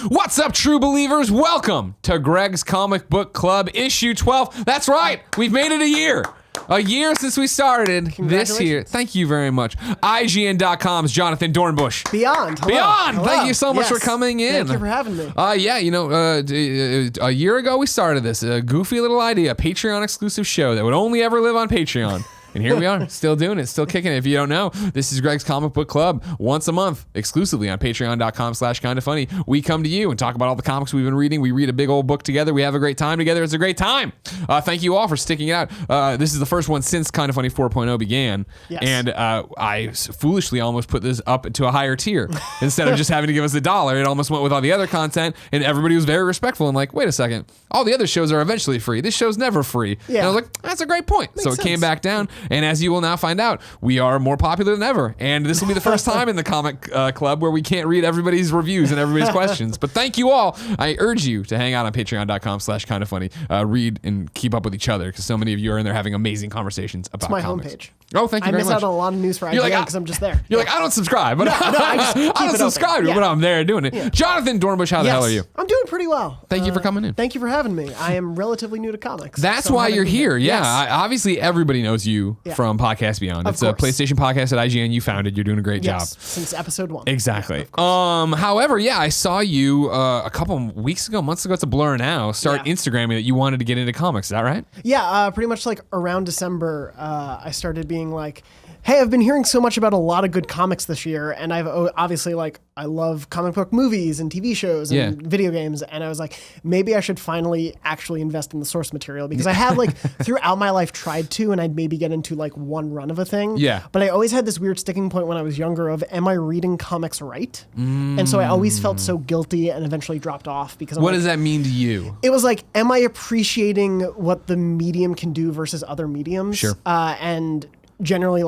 What's up, true believers? Welcome to Greg's Comic Book Club, issue 12. That's right, we've made it a year. A year since we started this year. Thank you very much. IGN.com's Jonathon Dornbush. Beyond. Hello. Thank you so much for coming in. Thank you for having me. A year ago we started this. A goofy little idea, a Patreon exclusive show that would only ever live on Patreon. And here we are, still doing it, still kicking it. If you don't know, this is Greg's Comic Book Club once a month, exclusively on patreon.com/kindafunny. We come to you and talk about all the comics we've been reading. We read a big old book together. We have a great time together. It's a great time. Thank you all for sticking it out. This is the first one since Kinda Funny 4.0 began. Yes. And I foolishly almost put this up to a higher tier. Instead of just having to give us $1, it almost went with all the other content, and everybody was very respectful and like, wait a second, all the other shows are eventually free. This show's never free. Yeah. And I was like, that's a great point. So it came back down. And as you will now find out, we are more popular than ever. And this will be the first time in the comic club where we can't read everybody's reviews and everybody's questions. But thank you all. I urge you to hang out on patreon.com/kindafunny. Read and keep up with each other because so many of you are in there having amazing conversations about comics. It's my homepage. Oh, thank you very much. I miss out on a lot of news for IGN because I'm just there. You're like, I don't subscribe, but I don't subscribe, but I'm there doing it. Yeah. Jonathon Dornbush, how the hell are you? I'm doing pretty well. Thank you for coming in. Thank you for having me. I am relatively new to comics. That's why you're here. Yeah. Yes. Obviously, everybody knows you from Podcast Beyond. It's a PlayStation podcast at IGN you founded. You're doing a great job. Since episode 1. Exactly. However, I saw you a couple months ago, it's a blur now, start Instagramming that you wanted to get into comics. Is that right? Yeah, pretty much like around December, I started being like, hey, I've been hearing so much about a lot of good comics this year, and I've obviously I love comic book movies and TV shows and video games, and I was like, maybe I should finally actually invest in the source material because I had throughout my life tried to, and I'd maybe get into one run of a thing. Yeah. But I always had this weird sticking point when I was younger of, am I reading comics right? And so I always felt so guilty and eventually dropped off because what does that mean to you? It was like, am I appreciating what the medium can do versus other mediums? Sure. And generally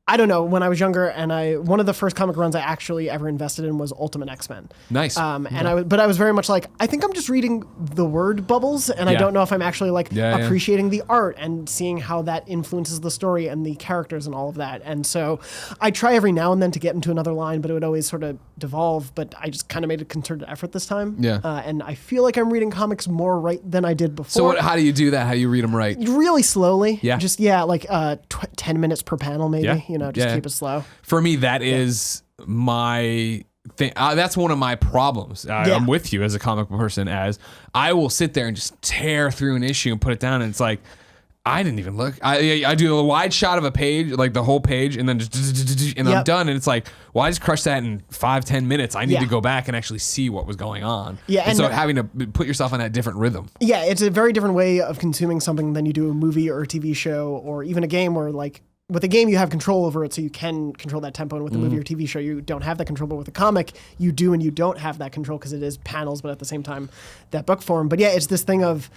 I don't know, when I was younger, and one of the first comic runs I actually ever invested in was Ultimate X-Men. Nice. But I was very much like, I think I'm just reading the word bubbles, and I don't know if I'm actually appreciating the art and seeing how that influences the story and the characters and all of that. And so I try every now and then to get into another line, but it would always sort of devolve. But I just kind of made a concerted effort this time. Yeah. And I feel like I'm reading comics more right than I did before. So how do you do that? How do you read them right? Really slowly. Yeah. Just 10 minutes per panel maybe. Yeah. Keep it slow. For me, that is my thing. That's one of my problems. I'm with you as a comic book person, as I will sit there and just tear through an issue and put it down, and it's like, I didn't even look. I do a wide shot of a page, like the whole page, and then I'm done. And it's like, well, I just crushed that in 5-10 minutes. I need to go back and actually see what was going on. Yeah, and so having to put yourself in that different rhythm. Yeah, it's a very different way of consuming something than you do a movie or a TV show or even a game where with a game, you have control over it, so you can control that tempo. And with a movie or TV show, you don't have that control. But with a comic, you do, and you don't have that control because it is panels, but at the same time, that book form. But it's this thing of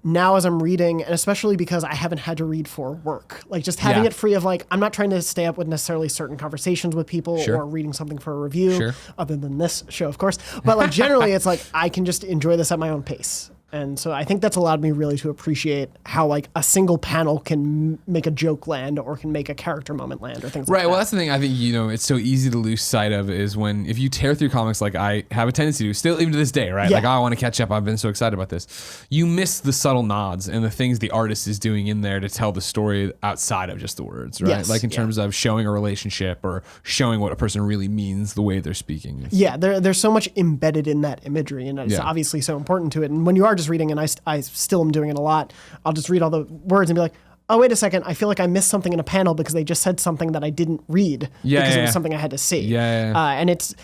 now as I'm reading, and especially because I haven't had to read for work, just having it free of I'm not trying to stay up with necessarily certain conversations with people or reading something for a review, other than this show, of course. But generally, it's I can just enjoy this at my own pace. And so I think that's allowed me really to appreciate how a single panel can make a joke land or can make a character moment land or things like that. Right. Well, that's the thing I think, it's so easy to lose sight of is if you tear through comics like I have a tendency to, still even to this day, right? Yeah. I want to catch up. I've been so excited about this. You miss the subtle nods and the things the artist is doing in there to tell the story outside of just the words, right? Yes, in terms of showing a relationship or showing what a person really means the way they're speaking. Yeah, there's so much embedded in that imagery, and it's obviously so important to it. And when you are just reading, and I still am doing it a lot, I'll just read all the words and be like, oh, wait a second, I feel like I missed something in a panel because they just said something that I didn't read because it was something I had to see. And it's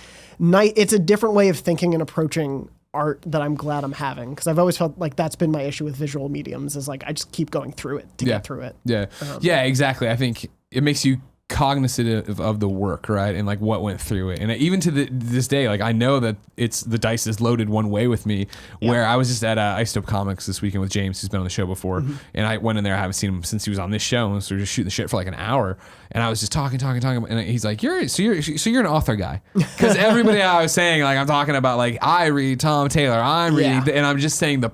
a different way of thinking and approaching art that I'm glad I'm having, because I've always felt like that's been my issue with visual mediums is I just keep going through it to get through it. Yeah, exactly. I think it makes you cognizant of the work, right? And what went through it. And even to this day, I know that the dice is loaded one way with me, where I was just at Isotope Comics this weekend with James, who's been on the show before. And I went in there, I haven't seen him since he was on this show, and so we were just shooting the shit for an hour. And I was just talking, and he's like, you're an author guy. Because everybody I was saying, I'm talking about, I read Tom Taylor, I'm reading, and I'm just saying the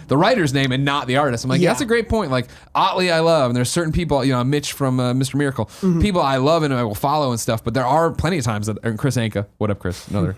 writer's name and not the artist. I'm like, that's a great point. Otley I love, and there's certain people, Mitch from Mr. Miracle, people I love and I will follow and stuff. But there are plenty of times that and Chris Anka, what up, Chris? Another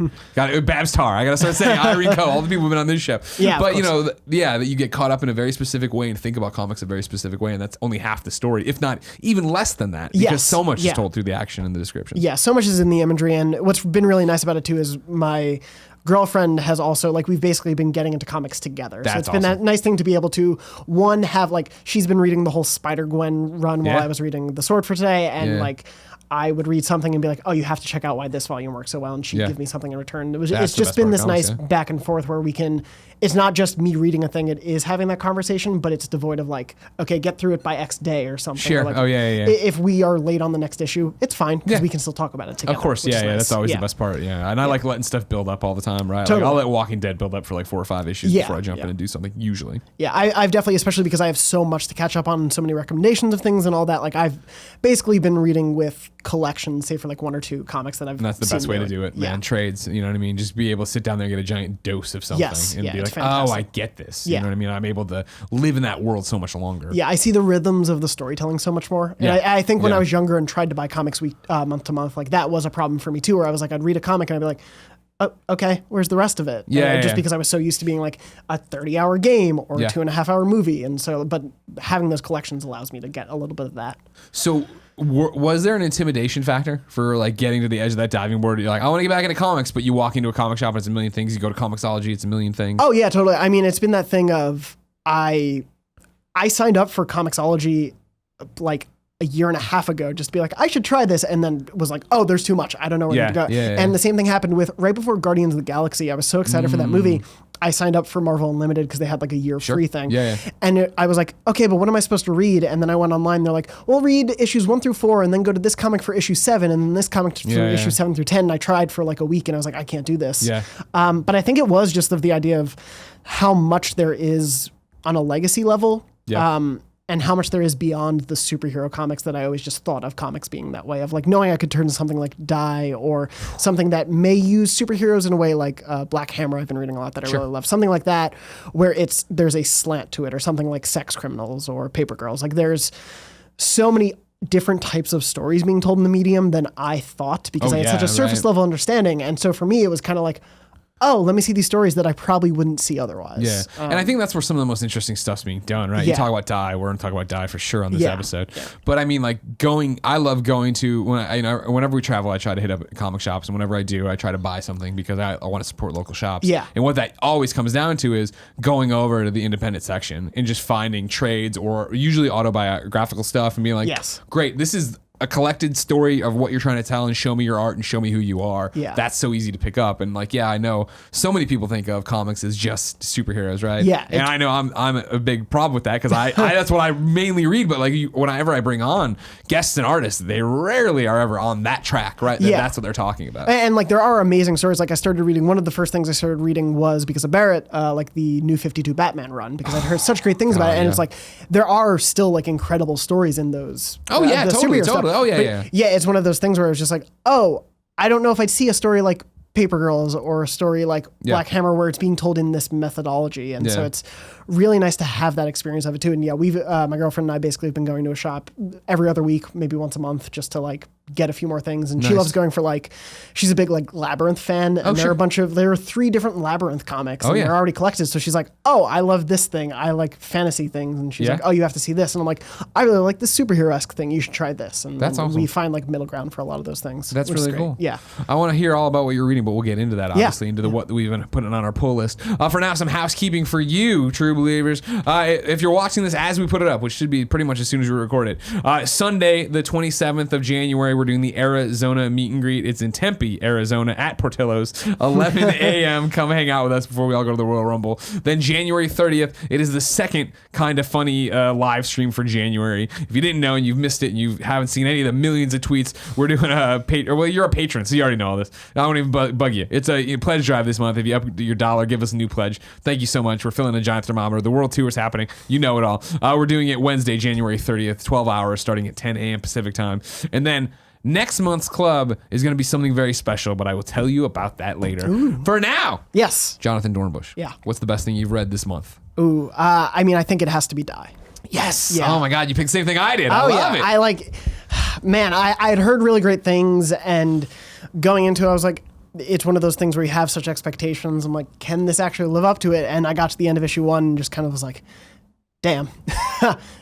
Babs Tarr. I gotta start saying Irene Coe, all the people who've been on this show. Yeah, but that you get caught up in a very specific way and think about comics a very specific way, and that's only half the story, if not even less than that, because so much is told through the action and the description. Yeah, so much is in the imagery, and what's been really nice about it too is my girlfriend has also, like, we've basically been getting into comics together. That's so it's been that nice thing to be able to, one, have, like, she's been reading the whole Spider-Gwen run while I was reading The Sword for today, and like, I would read something and be like, oh, you have to check out why this volume works so well, and she'd give me something in return. It's just been this nice back and forth where we can, it's not just me reading a thing, it is having that conversation, but it's devoid of like, okay, get through it by X day or something. Sure. Like, If we are late on the next issue, it's fine, because we can still talk about it together. Of course, nice. That's always the best part, And I like letting stuff build up all the time, right? Totally. Like, I'll let Walking Dead build up for like 4 or 5 issues before I jump in and do something, usually. Yeah, I've definitely, especially because I have so much to catch up on and so many recommendations of things and all that, like I've basically been reading with collections, say for like 1 or 2 comics that I've And that's the best way to do it, man. Trades, you know what I mean? Just be able to sit down there and get a giant dose of something and be like, oh, I get this. You know what I mean? I'm able to live in that world so much longer. Yeah, I see the rhythms of the storytelling so much more. And I think when I was younger and tried to buy comics month to month, like that was a problem for me too, where I was like, I'd read a comic and I'd be like, oh, okay, where's the rest of it? Just because I was so used to being like a 30-hour game or a 2.5-hour movie. And so, but having those collections allows me to get a little bit of that. So was there an intimidation factor for like getting to the edge of that diving board? You're like, I want to get back into comics, but you walk into a comic shop and it's a million things. You go to Comixology, it's a million things. Oh yeah, totally. I mean, it's been that thing of I signed up for Comixology like a year and a half ago just to be like, I should try this, and then was like, oh, there's too much. I don't know where to go. And the same thing happened with right before Guardians of the Galaxy. I was so excited for that movie. I signed up for Marvel Unlimited because they had like a year free thing. And I was like, okay, but what am I supposed to read? And then I went online. They're like, well, read issues 1 through 4 and then go to this comic for issue 7 and then this comic for issue 7 through 10. And I tried for like a week and I was like, I can't do this. But I think it was just of the idea of how much there is on a legacy level. And how much there is beyond the superhero comics that I always just thought of comics being that way, of like knowing I could turn to something like Die or something that may use superheroes in a way like Black Hammer I've been reading a lot that I really love. Something like that where there's a slant to it, or something like Sex Criminals or Paper Girls. Like there's so many different types of stories being told in the medium than I thought, because I had such a surface level understanding. And so for me, it was kind of like, oh, let me see these stories that I probably wouldn't see otherwise. And I think that's where some of the most interesting stuff's being done, right? You talk about Die. We're going to talk about Die for sure on this episode. But I mean, like I love going to, whenever we travel, I try to hit up comic shops. And whenever I do, I try to buy something because I want to support local shops. And what that always comes down to is going over to the independent section and just finding trades or usually autobiographical stuff and being like, great, this is a collected story of what you're trying to tell, and show me your art and show me who you are. That's so easy to pick up. And like, I know so many people think of comics as just superheroes, right? And I know I'm a big problem with that, because I that's what I mainly read. But like whenever I bring on guests and artists, they rarely are ever on that track, right? That's what they're talking about. And like there are amazing stories. Like I started reading, one of the first things I started reading was because of Barrett, like the New 52 Batman run, because I'd heard such great things about it. And it's like there are still like incredible stories in those. Totally. Oh, yeah, it's one of those things where it's just like, oh, I don't know if I'd see a story like Paper Girls or a story like Black Hammer where it's being told in this methodology. And so it's really nice to have that experience of it too. And we've, my girlfriend and I basically have been going to a shop every other week, maybe once a month, just to like get a few more things. And she loves going for like, she's a big like Labyrinth fan. And there are 3 different Labyrinth comics and they're already collected. So she's like, oh, I love this thing. I like fantasy things. And she's like, oh, you have to see this. And I'm like, I really like this superhero-esque thing. You should try this. And that's awesome. We find like middle ground for a lot of those things. That's really cool. Yeah. I want to hear all about what you're reading, but we'll get into that obviously, into what we've been putting on our pull list. For now, some housekeeping for you, true believers. If you're watching this as we put it up, which should be pretty much as soon as we record it, Sunday, the 27th of January, we're doing the Arizona meet and greet. It's in Tempe, Arizona, at Portillo's, 11 a.m. Come hang out with us before we all go to the Royal Rumble. Then January 30th, it is the second kind of funny live stream for January. If you didn't know and you've missed it and you haven't seen any of the millions of tweets, we're doing you're a patron, so you already know all this. I won't even bug you. It's a pledge drive this month. If you up your $1, give us a new pledge. Thank you so much. We're filling a giant thermometer. The World Tour is happening. You know it all. We're doing it Wednesday, January 30th, 12 hours, starting at 10 a.m. Pacific time. And then next month's club is going to be something very special, but I will tell you about that later. Ooh. For now, yes, Jonathon Dornbush. Yeah. What's the best thing you've read this month? I mean, I think it has to be Die. Yes. Yeah. Oh my God, you picked the same thing I did. I love it. I like, man, I had heard really great things, and going into it, I was like, it's one of those things where you have such expectations. I'm like, can this actually live up to it? And I got to the end of issue 1 and just kind of was like, damn,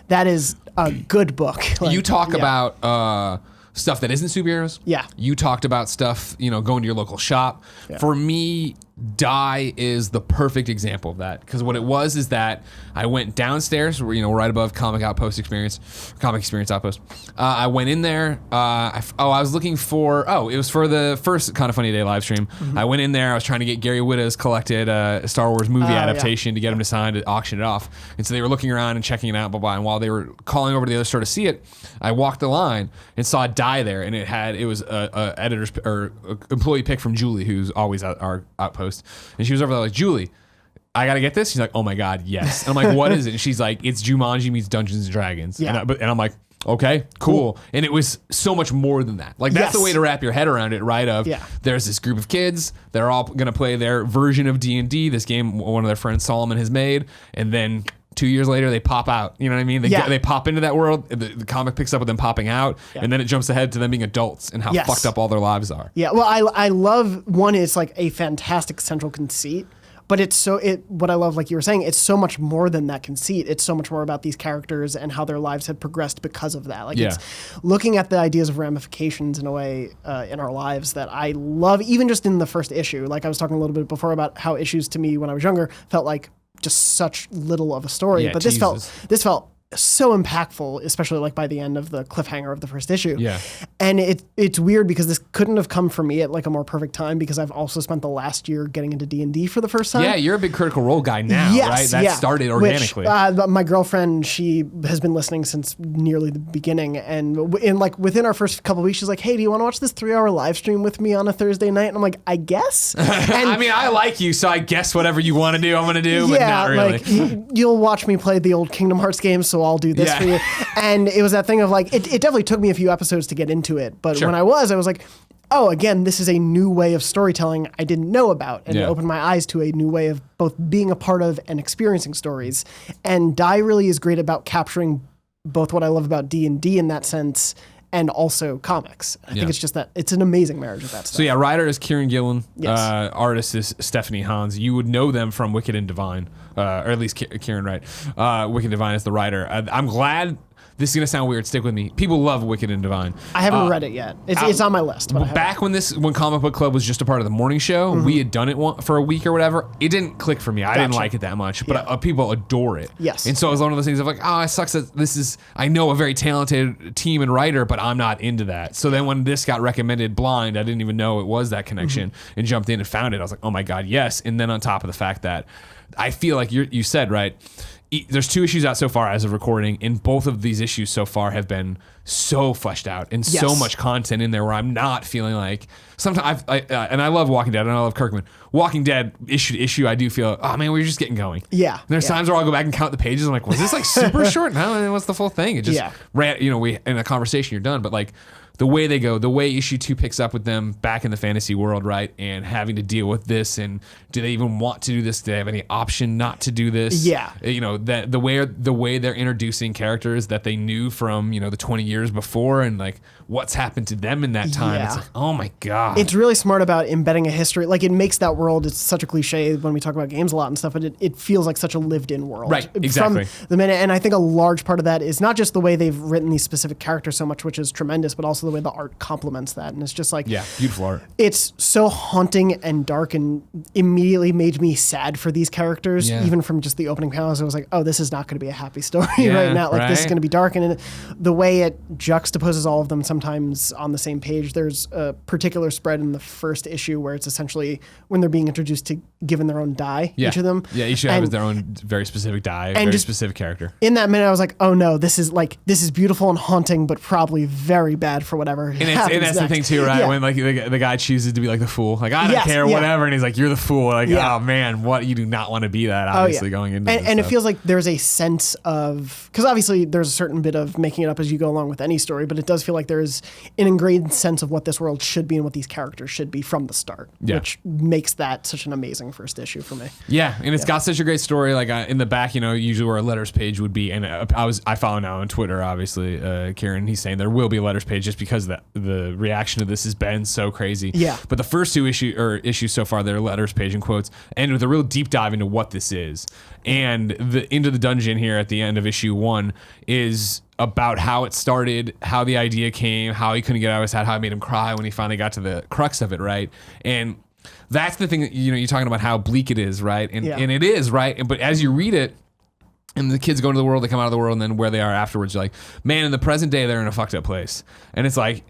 that is a good book. Like, you talk about stuff that isn't superheroes. Yeah. You talked about stuff, going to your local shop. Yeah. For me, Die is the perfect example of that, because what it was is that I went downstairs, right above Comic Experience Outpost. I went in there. I was looking for. It was for the first Kind of Funny Day live stream. Mm-hmm. I went in there. I was trying to get Gary Whitta's collected Star Wars movie adaptation to get him to sign to auction it off. And so they were looking around and checking it out, blah blah. And while they were calling over to the other store to see it, I walked the line and saw Die there, and it was a editor's or employee pick from Julie, who's always at our outpost. And she was over there like, Julie, I gotta get this. She's like, oh my God, yes. And I'm like, what is it? And she's like, it's Jumanji meets Dungeons and Dragons. Yeah. And I'm like, okay, cool. And it was so much more than that. Like, that's the way to wrap your head around it, right? There's this group of kids. They're all gonna play their version of D&D, this game one of their friends, Solomon, has made. And then 2 years later, they pop out. You know what I mean? They pop into that world. The comic picks up with them popping out, and then it jumps ahead to them being adults and how fucked up all their lives are. Yeah. Well, I love one. It's like a fantastic central conceit, but what I love, like you were saying, it's so much more than that conceit. It's so much more about these characters and how their lives have progressed because of that. Like, it's looking at the ideas of ramifications in a way in our lives that I love, even just in the first issue. Like I was talking a little bit before about how issues to me when I was younger felt like just such little of a story, but this felt so impactful, especially like by the end of the cliffhanger of the first issue. Yeah. And it's weird because this couldn't have come for me at like a more perfect time, because I've also spent the last year getting into D&D for the first time. Yeah, you're a big Critical Role guy now, right? That started organically. Which, my girlfriend, she has been listening since nearly the beginning, and within our first couple of weeks, she's like, hey, do you want to watch this 3-hour live stream with me on a Thursday night? And I'm like, I guess. And I mean, I like you, so I guess whatever you want to do, I'm going to do, but not really. Like, you'll watch me play the old Kingdom Hearts games, so I'll do this for you. And it was that thing of like, it definitely took me a few episodes to get into it, but when I was like, oh, again, this is a new way of storytelling I didn't know about, and it opened my eyes to a new way of both being a part of and experiencing stories. And Die really is great about capturing both what I love about D&D in that sense, and also comics. I think it's just that it's an amazing marriage of that stuff. So writer is Kieran Gillen, artist is Stephanie Hans. You would know them from Wicked and Divine, or at least Kieran, right? Wicked and Divine is the writer. I'm glad. This is gonna sound weird. Stick with me. People love Wicked and Divine. I haven't read it yet. It's on my list. But back when Comic Book Club was just a part of the morning show, we had done it for a week or whatever. It didn't click for me. I didn't like it that much, but people adore it. Yes. And so it was one of those things of like, it sucks that I know a very talented team and writer, but I'm not into that. So then when this got recommended blind, I didn't even know it was that connection, and jumped in and found it. I was like, oh my God, yes. And then on top of the fact that I feel like you said, right, there's 2 issues out so far as of recording, and both of these issues so far have been so fleshed out and so much content in there where I'm not feeling like sometimes and I love Walking Dead and I love Kirkman. Walking Dead issue to issue, I do feel, oh man, we're just getting going. Yeah. And there's times where I'll go back and count the pages. I'm like, was this like super short? No, what's the full thing? It just ran, we in a conversation you're done, but like the way they go, the way issue 2 picks up with them back in the fantasy world, right? And having to deal with this, and do they even want to do this? Do they have any option not to do this? Yeah. That the way they're introducing characters that they knew from, the 20 years before, and like what's happened to them in that time. It's like, oh my God. It's really smart about embedding a history. Like, it makes that world, it's such a cliche when we talk about games a lot and stuff, but it feels like such a lived in world. Right, exactly. From the minute, and I think a large part of that is not just the way they've written these specific characters so much, which is tremendous, but also the way the art complements that. And it's just like, beautiful art. It's so haunting and dark, and immediately made me sad for these characters, even from just the opening panels. I was like, oh, this is not going to be a happy story right now. Like, this is going to be dark. And the way it juxtaposes all of them sometimes on the same page. There's a particular spread in the first issue where it's essentially when they're being introduced to given their own die, each of them. Yeah, each of them has their own very specific die, very specific character. In that minute, I was like, oh no, this is beautiful and haunting, but probably very bad for whatever. And that's the thing too, right? Yeah. When like the guy chooses to be like the fool, like I don't Yes, care, yeah. whatever, and he's like, you're the fool. Like, Yeah. oh man, what you do not want to be that. Obviously, going into this and it stuff. feels like there's a sense of, because obviously there's a certain bit of making it up as you go along with any story, but it does feel like there's an ingrained sense of what this world should be and what these characters should be from the start, which makes that such an amazing first issue for me. Yeah, and it's got such a great story. Like in the back, usually where a letters page would be, and I follow now on Twitter, obviously, Kieran. He's saying there will be a letters page just because the reaction to this has been so crazy. Yeah. But the first two issues so far, their letters page in quotes, end with a real deep dive into what this is, and Into the Dungeon here at the end of issue 1 is about how it started, how the idea came, how he couldn't get out of his head, how it made him cry when he finally got to the crux of it, right? And that's the thing that, you're talking about how bleak it is, right? And it is, right? But as you read it, and the kids go into the world, they come out of the world, and then where they are afterwards, you're like, man, in the present day, they're in a fucked up place. And it's like,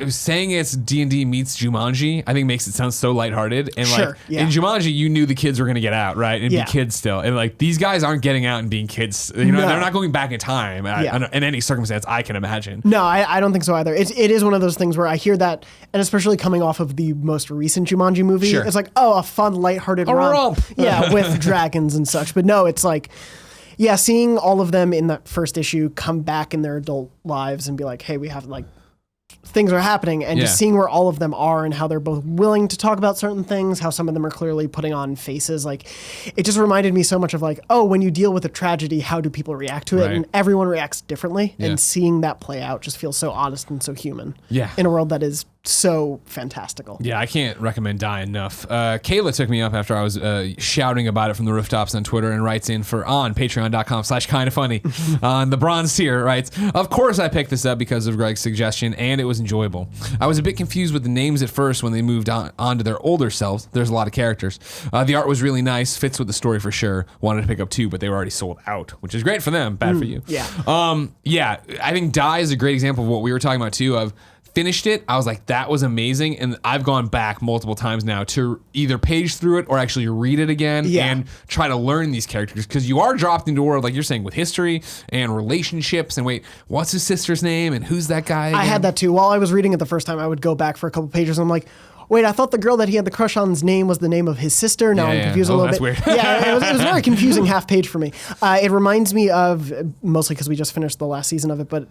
saying it's D&D meets Jumanji, I think makes it sound so lighthearted. And in Jumanji, you knew the kids were going to get out, right? And be kids still. And like, these guys aren't getting out and being kids. They're not going back in time in any circumstance I can imagine. No, I don't think so either. It is one of those things where I hear that, and especially coming off of the most recent Jumanji movie, it's like, oh, a fun, lighthearted romp. Yeah, with dragons and such. But no, it's like, seeing all of them in that first issue come back in their adult lives and be like, hey, we have like, things are happening, and just seeing where all of them are and how they're both willing to talk about certain things, how some of them are clearly putting on faces. Like, it just reminded me so much of like, oh, when you deal with a tragedy, how do people react to it? And everyone reacts differently. And seeing that play out just feels so honest and so human. Yeah. In a world that is so fantastical. Yeah, I can't recommend Die enough. Kayla took me up after I was shouting about it from the rooftops on Twitter and writes in on patreon.com/kindafunny on the bronze tier, writes, of course I picked this up because of Greg's suggestion, and it was enjoyable. I was a bit confused with the names at first when they moved on to their older selves. There's a lot of characters. The art was really nice, fits with the story for sure. Wanted to pick up 2, but they were already sold out, which is great for them, bad for you. Yeah. I think Die is a great example of what we were talking about too, of finished it, I was like, that was amazing, and I've gone back multiple times now to either page through it or actually read it again and try to learn these characters, because you are dropped into a world, like you're saying, with history and relationships, and wait, what's his sister's name, and who's that guy again? I had that too. While I was reading it the first time, I would go back for a couple pages, and I'm like, wait, I thought the girl that he had the crush on's name was the name of his sister. Now I'm confused a little bit. Weird. It was a very confusing half page for me. It reminds me of, mostly because we just finished the last season of it, but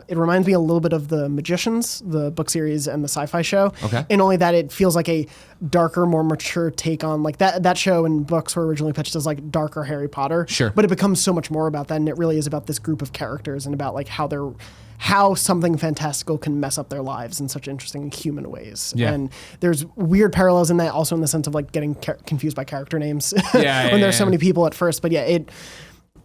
it reminds me a little bit of The Magicians, the book series and the sci-fi show. Okay. And only that it feels like a darker, more mature take on, like that show and books were originally pitched as like darker Harry Potter. Sure. But it becomes so much more about that, and it really is about this group of characters and about like how something fantastical can mess up their lives in such interesting human ways. Yeah. And there's weird parallels in that also in the sense of like getting confused by character names when there's so many people at first. But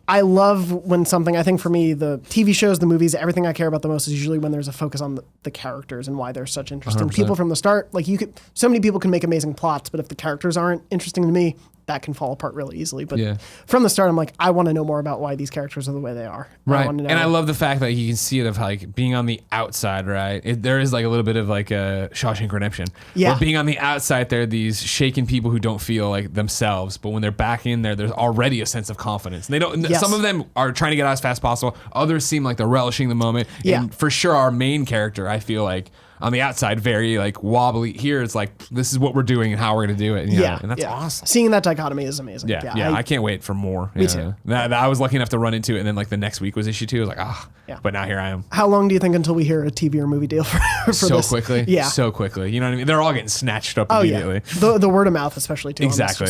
I love when something, I think for me, the TV shows, the movies, everything I care about the most is usually when there's a focus on the characters and why they're such interesting 100%. people from the start. Like so many people can make amazing plots, but if the characters aren't interesting to me, that can fall apart really easily. But from the start, I'm like, I want to know more about why these characters are the way they are. Right. And I love the fact that you can see it of like being on the outside, right? There is like a little bit of like a Shawshank Redemption. Yeah. Where being on the outside, they're these shaken people who don't feel like themselves. But when they're back in there, there's already a sense of confidence. They don't. Some of them are trying to get out as fast as possible. Others seem like they're relishing the moment. Yeah. And for sure, our main character, I feel like, on the outside, very like wobbly. Here, it's like, this is what we're doing and how we're going to do it. And that's awesome. Seeing that dichotomy is amazing. I can't wait for more. Me too. I was lucky enough to run into it, and then like the next week was issue 2. I was like, but now here I am. How long do you think until we hear a TV or movie deal for so this? Quickly? Yeah. So quickly. You know what I mean? They're all getting snatched up immediately. The word of mouth especially too. Exactly.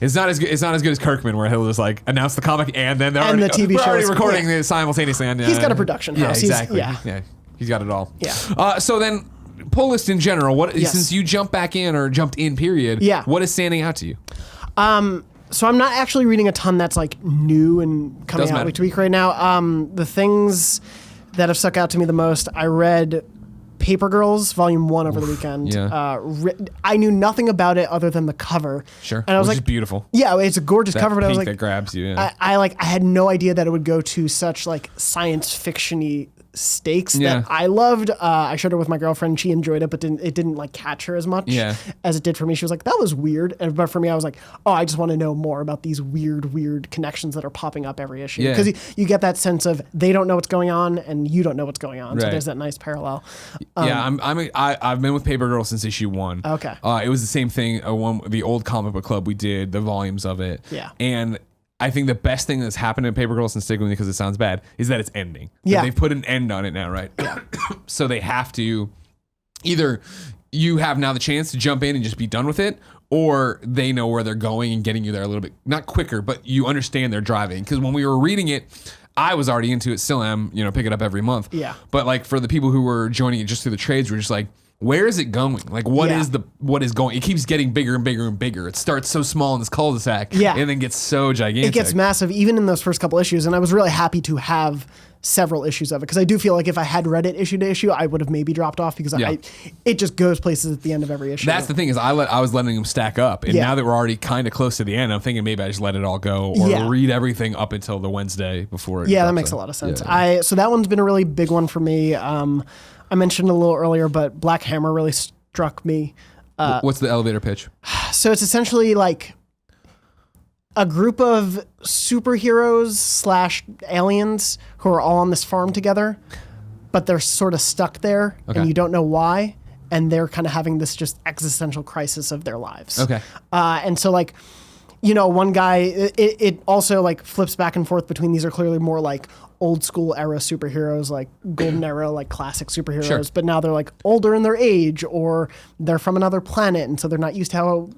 It's not as good as Kirkman, where he'll just like announce the comic and then they're already, the TV we're already shows. recording it simultaneously. He's got a production house. Exactly. He's got it all. Yeah. So then, pull list in general, since you jumped in, period, what is standing out to you? So I'm not actually reading a ton that's like new and coming out week to week right now. The things that have stuck out to me the most, I read Paper Girls Volume 1 over the weekend. I knew nothing about it other than the cover. Sure. And I was Which like, is beautiful. Yeah, it's a gorgeous cover, but I was like, that grabs you. I had no idea that it would go to such like science fiction-y stakes that I loved. I shared it with my girlfriend. She enjoyed it, but it didn't like catch her as much as it did for me. She was like, that was weird. But for me, I was like, oh, I just want to know more about these weird connections that are popping up every issue. Because you get that sense of they don't know what's going on and you don't know what's going on. So there's that nice parallel. I've been with Paper Girl since issue 1. Okay. It was the same thing. The old comic book club we did, the volumes of it. Yeah. And I think the best thing that's happened in Paper Girls, and stick with me because it sounds bad, is that it's ending. Yeah. They've put an end on it now, right? Yeah. So they have to either you have now the chance to jump in and just be done with it, or they know where they're going and getting you there a little bit, not quicker, but you understand they're driving. Because when we were reading it, I was already into it, still am, pick it up every month. Yeah. But like for the people who were joining it just through the trades, we're just like, where is it going? Like, what is going? It keeps getting bigger and bigger and bigger. It starts so small in this cul-de-sac, and then gets so gigantic. It gets massive, even in those first couple issues. And I was really happy to have several issues of it because I do feel like if I had read it issue to issue, I would have maybe dropped off because it just goes places at the end of every issue. That's the thing is I was letting them stack up, and now that we're already kind of close to the end, I'm thinking maybe I just let it all go or read everything up until the Wednesday before. That makes a lot of sense. So that one's been a really big one for me. I mentioned a little earlier, but Black Hammer really struck me. What's the elevator pitch? So it's essentially like a group of superheroes / aliens who are all on this farm together, but they're sort of stuck there and you don't know why. And they're kind of having this just existential crisis of their lives. Okay. And so like, one guy, it also like flips back and forth between these are clearly more like old school era superheroes, like golden era, like classic superheroes, but now they're like older in their age or they're from another planet. And so they're not used to how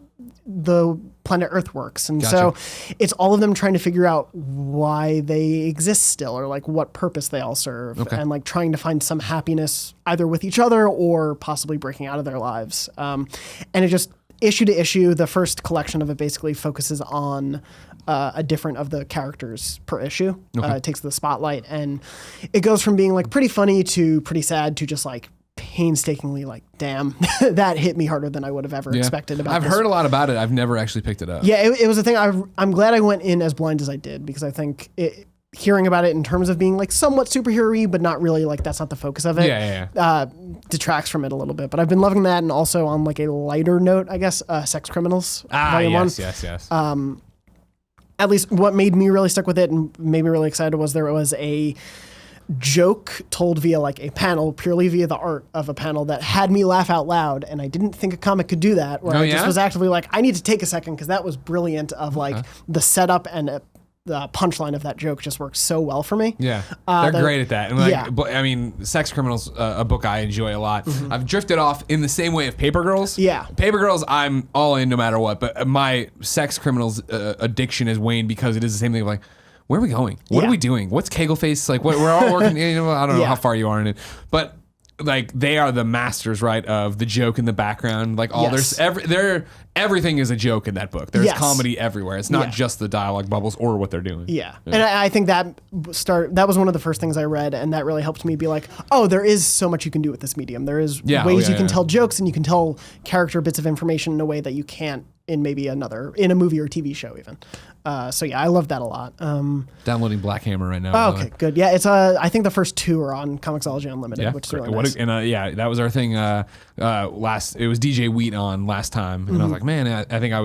the planet Earth works. And so it's all of them trying to figure out why they exist still or like what purpose they all serve and like trying to find some happiness either with each other or possibly breaking out of their lives. And it just issue to issue, the first collection of it basically focuses on a different of the characters per issue. It takes the spotlight and it goes from being like pretty funny to pretty sad to just like painstakingly like, damn, that hit me harder than I would have ever expected about I've heard a lot about it. I've never actually picked it up. Yeah, it was a thing. I'm glad I went in as blind as I did because I think hearing about it in terms of being like somewhat superhero-y, but not really like that's not the focus of it, detracts from it a little bit. But I've been loving that. And also on like a lighter note, I guess, Sex Criminals. Volume 1. Yes. At least what made me really stuck with it and made me really excited was there was a joke told via like a panel, purely via the art of a panel that had me laugh out loud. And I didn't think a comic could do that, where I just was actively like, I need to take a second because that was brilliant of like the setup and the punchline of that joke just works so well for me. Yeah, they're great at that. And like, I mean, Sex Criminals, a book I enjoy a lot. I've drifted off in the same way of Paper Girls. Yeah, Paper Girls, I'm all in no matter what. But my Sex Criminals addiction has waned because it is the same thing. Of like, where are we going? What are we doing? What's Kegel Face? Like, we're all working. I don't know how far you are in it, but like they are the masters, right, of the joke in the background. Like everything is a joke in that book. There's comedy everywhere. It's not just the dialogue bubbles or what they're doing. Yeah. And I think that was one of the first things I read, and that really helped me be like, oh, there is so much you can do with this medium. There is ways you can tell jokes and you can tell character bits of information in a way that you can't in maybe in a movie or TV show even. So yeah, I love that a lot. Downloading Black Hammer right now. Oh, okay, good. Yeah, it's I think the first 2 are on Comixology Unlimited, which is really nice. That was our thing. It was DJ Wheat on last time, and I was like, man, I think I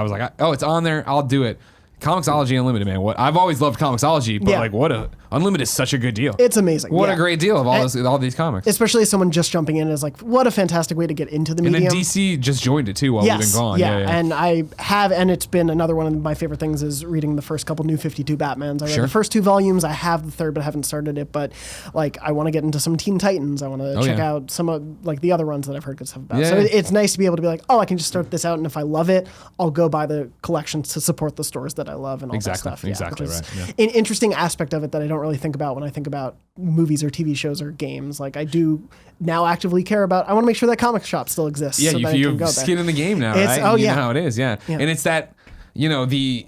was like, oh, it's on there. I'll do it. Comixology Unlimited, man. I've always loved Comixology, but Unlimited is such a good deal. It's amazing. What a great deal of all these comics. Especially as someone just jumping in is like, what a fantastic way to get into the medium. And then DC just joined it too while we've been gone. Yeah, and I have, and it's been another one of my favorite things is reading the first couple New 52 Batmans. I read the first 2 volumes. I have the third, but I haven't started it. But like, I want to get into some Teen Titans. I want to check out some of like the other runs that I've heard good stuff about. So it's nice to be able to be like, oh, I can just start this out, and if I love it, I'll go buy the collections to support the stores that I love and all that stuff. Exactly right. An interesting aspect of it that I don't really think about when I think about movies or TV shows or games. Like I do now actively care about, I want to make sure that comic shop still exists. Yeah, so you have skin in the game now, right? Oh, you know how it is, and it's that, the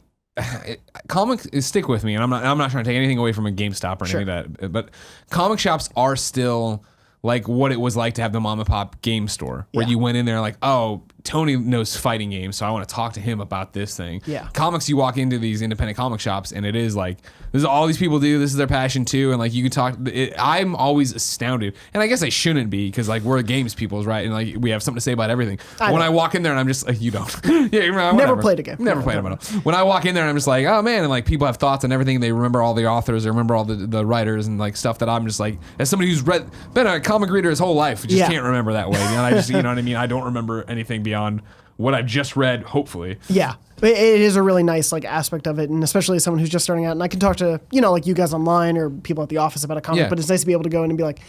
comics stick with me, and I'm not trying to take anything away from a GameStop or anything like that, but comic shops are still like what it was like to have the mom and pop game store where you went in there like, oh, Tony knows fighting games, so I want to talk to him about this thing. Yeah. Comics, you walk into these independent comic shops, and it is like, this is all these people do. This is their passion too, and like you can talk. I'm always astounded, and I guess I shouldn't be because like we're games peoples, right? And like we have something to say about everything. When I walk in there, and I'm just like, you don't. Yeah, Never played a game. Never played them at all. When I walk in there, and I'm just like, oh man, and like people have thoughts on everything. They remember all the authors, they remember all the writers, and like stuff that I'm just like, as somebody who's been a comic reader his whole life, just can't remember that way. And I just, you know what I mean? I don't remember anything beyond what I've just read, hopefully. Yeah. It is a really nice like aspect of it, and especially as someone who's just starting out, and I can talk to, like you guys online or people at the office about a comic, but it's nice to be able to go in and be like,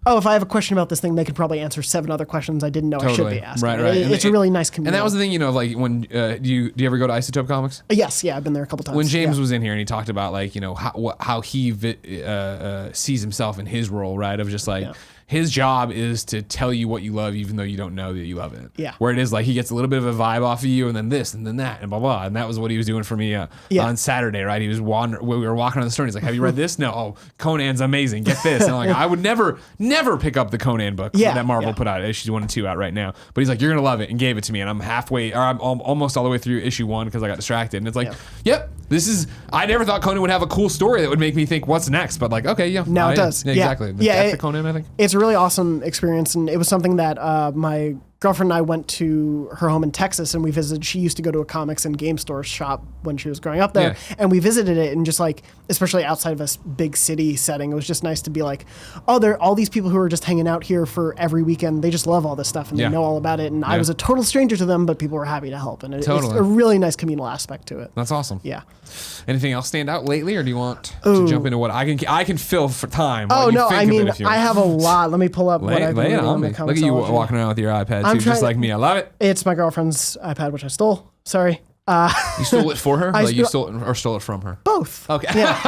oh, if I have a question about this thing, they could probably answer 7 other questions I didn't know I should be asking. Right. It's a really nice community. And that was the thing, like when, do you ever go to Isotope Comics? Yes, I've been there a couple times. When James was in here and he talked about like, how he sees himself in his role, right? Of just like, his job is to tell you what you love, even though you don't know that you love it. Yeah. Where it is like he gets a little bit of a vibe off of you, and then this, and then that, and blah blah. And that was what he was doing for me on Saturday, right? He was we were walking on the store, and he's like, "Have you read this? No. Oh, Conan's amazing. Get this." And I'm like, I would never pick up the Conan book that Marvel put out. Issues 1 and 2 out right now. But he's like, "You're gonna love it," and gave it to me. And I'm I'm almost all the way through issue 1 because I got distracted. And it's like, yep, this is. I never thought Conan would have a cool story that would make me think, "What's next?" But like, okay, now it does. Yeah, exactly. The Conan, I think it's a really awesome experience, and it was something that my girlfriend and I went to her home in Texas, and we visited. She used to go to a comics and game store shop when she was growing up there, and we visited it, and just like, especially outside of a big city setting, it was just nice to be like, oh, there are all these people who are just hanging out here for every weekend. They just love all this stuff, and they know all about it, and I was a total stranger to them, but people were happy to help, and it's a really nice communal aspect to it. That's awesome. Yeah. Anything else stand out lately, or do you want to jump into what I can fill for time? Oh no, I mean, I have a lot. Let me pull up what I've been reading on the Look at you walking around with your iPad too, just like me. I love it. It's my girlfriend's iPad, which I stole. Sorry. You stole it for her? You stole it or stole it from her? Both. Okay. Yeah.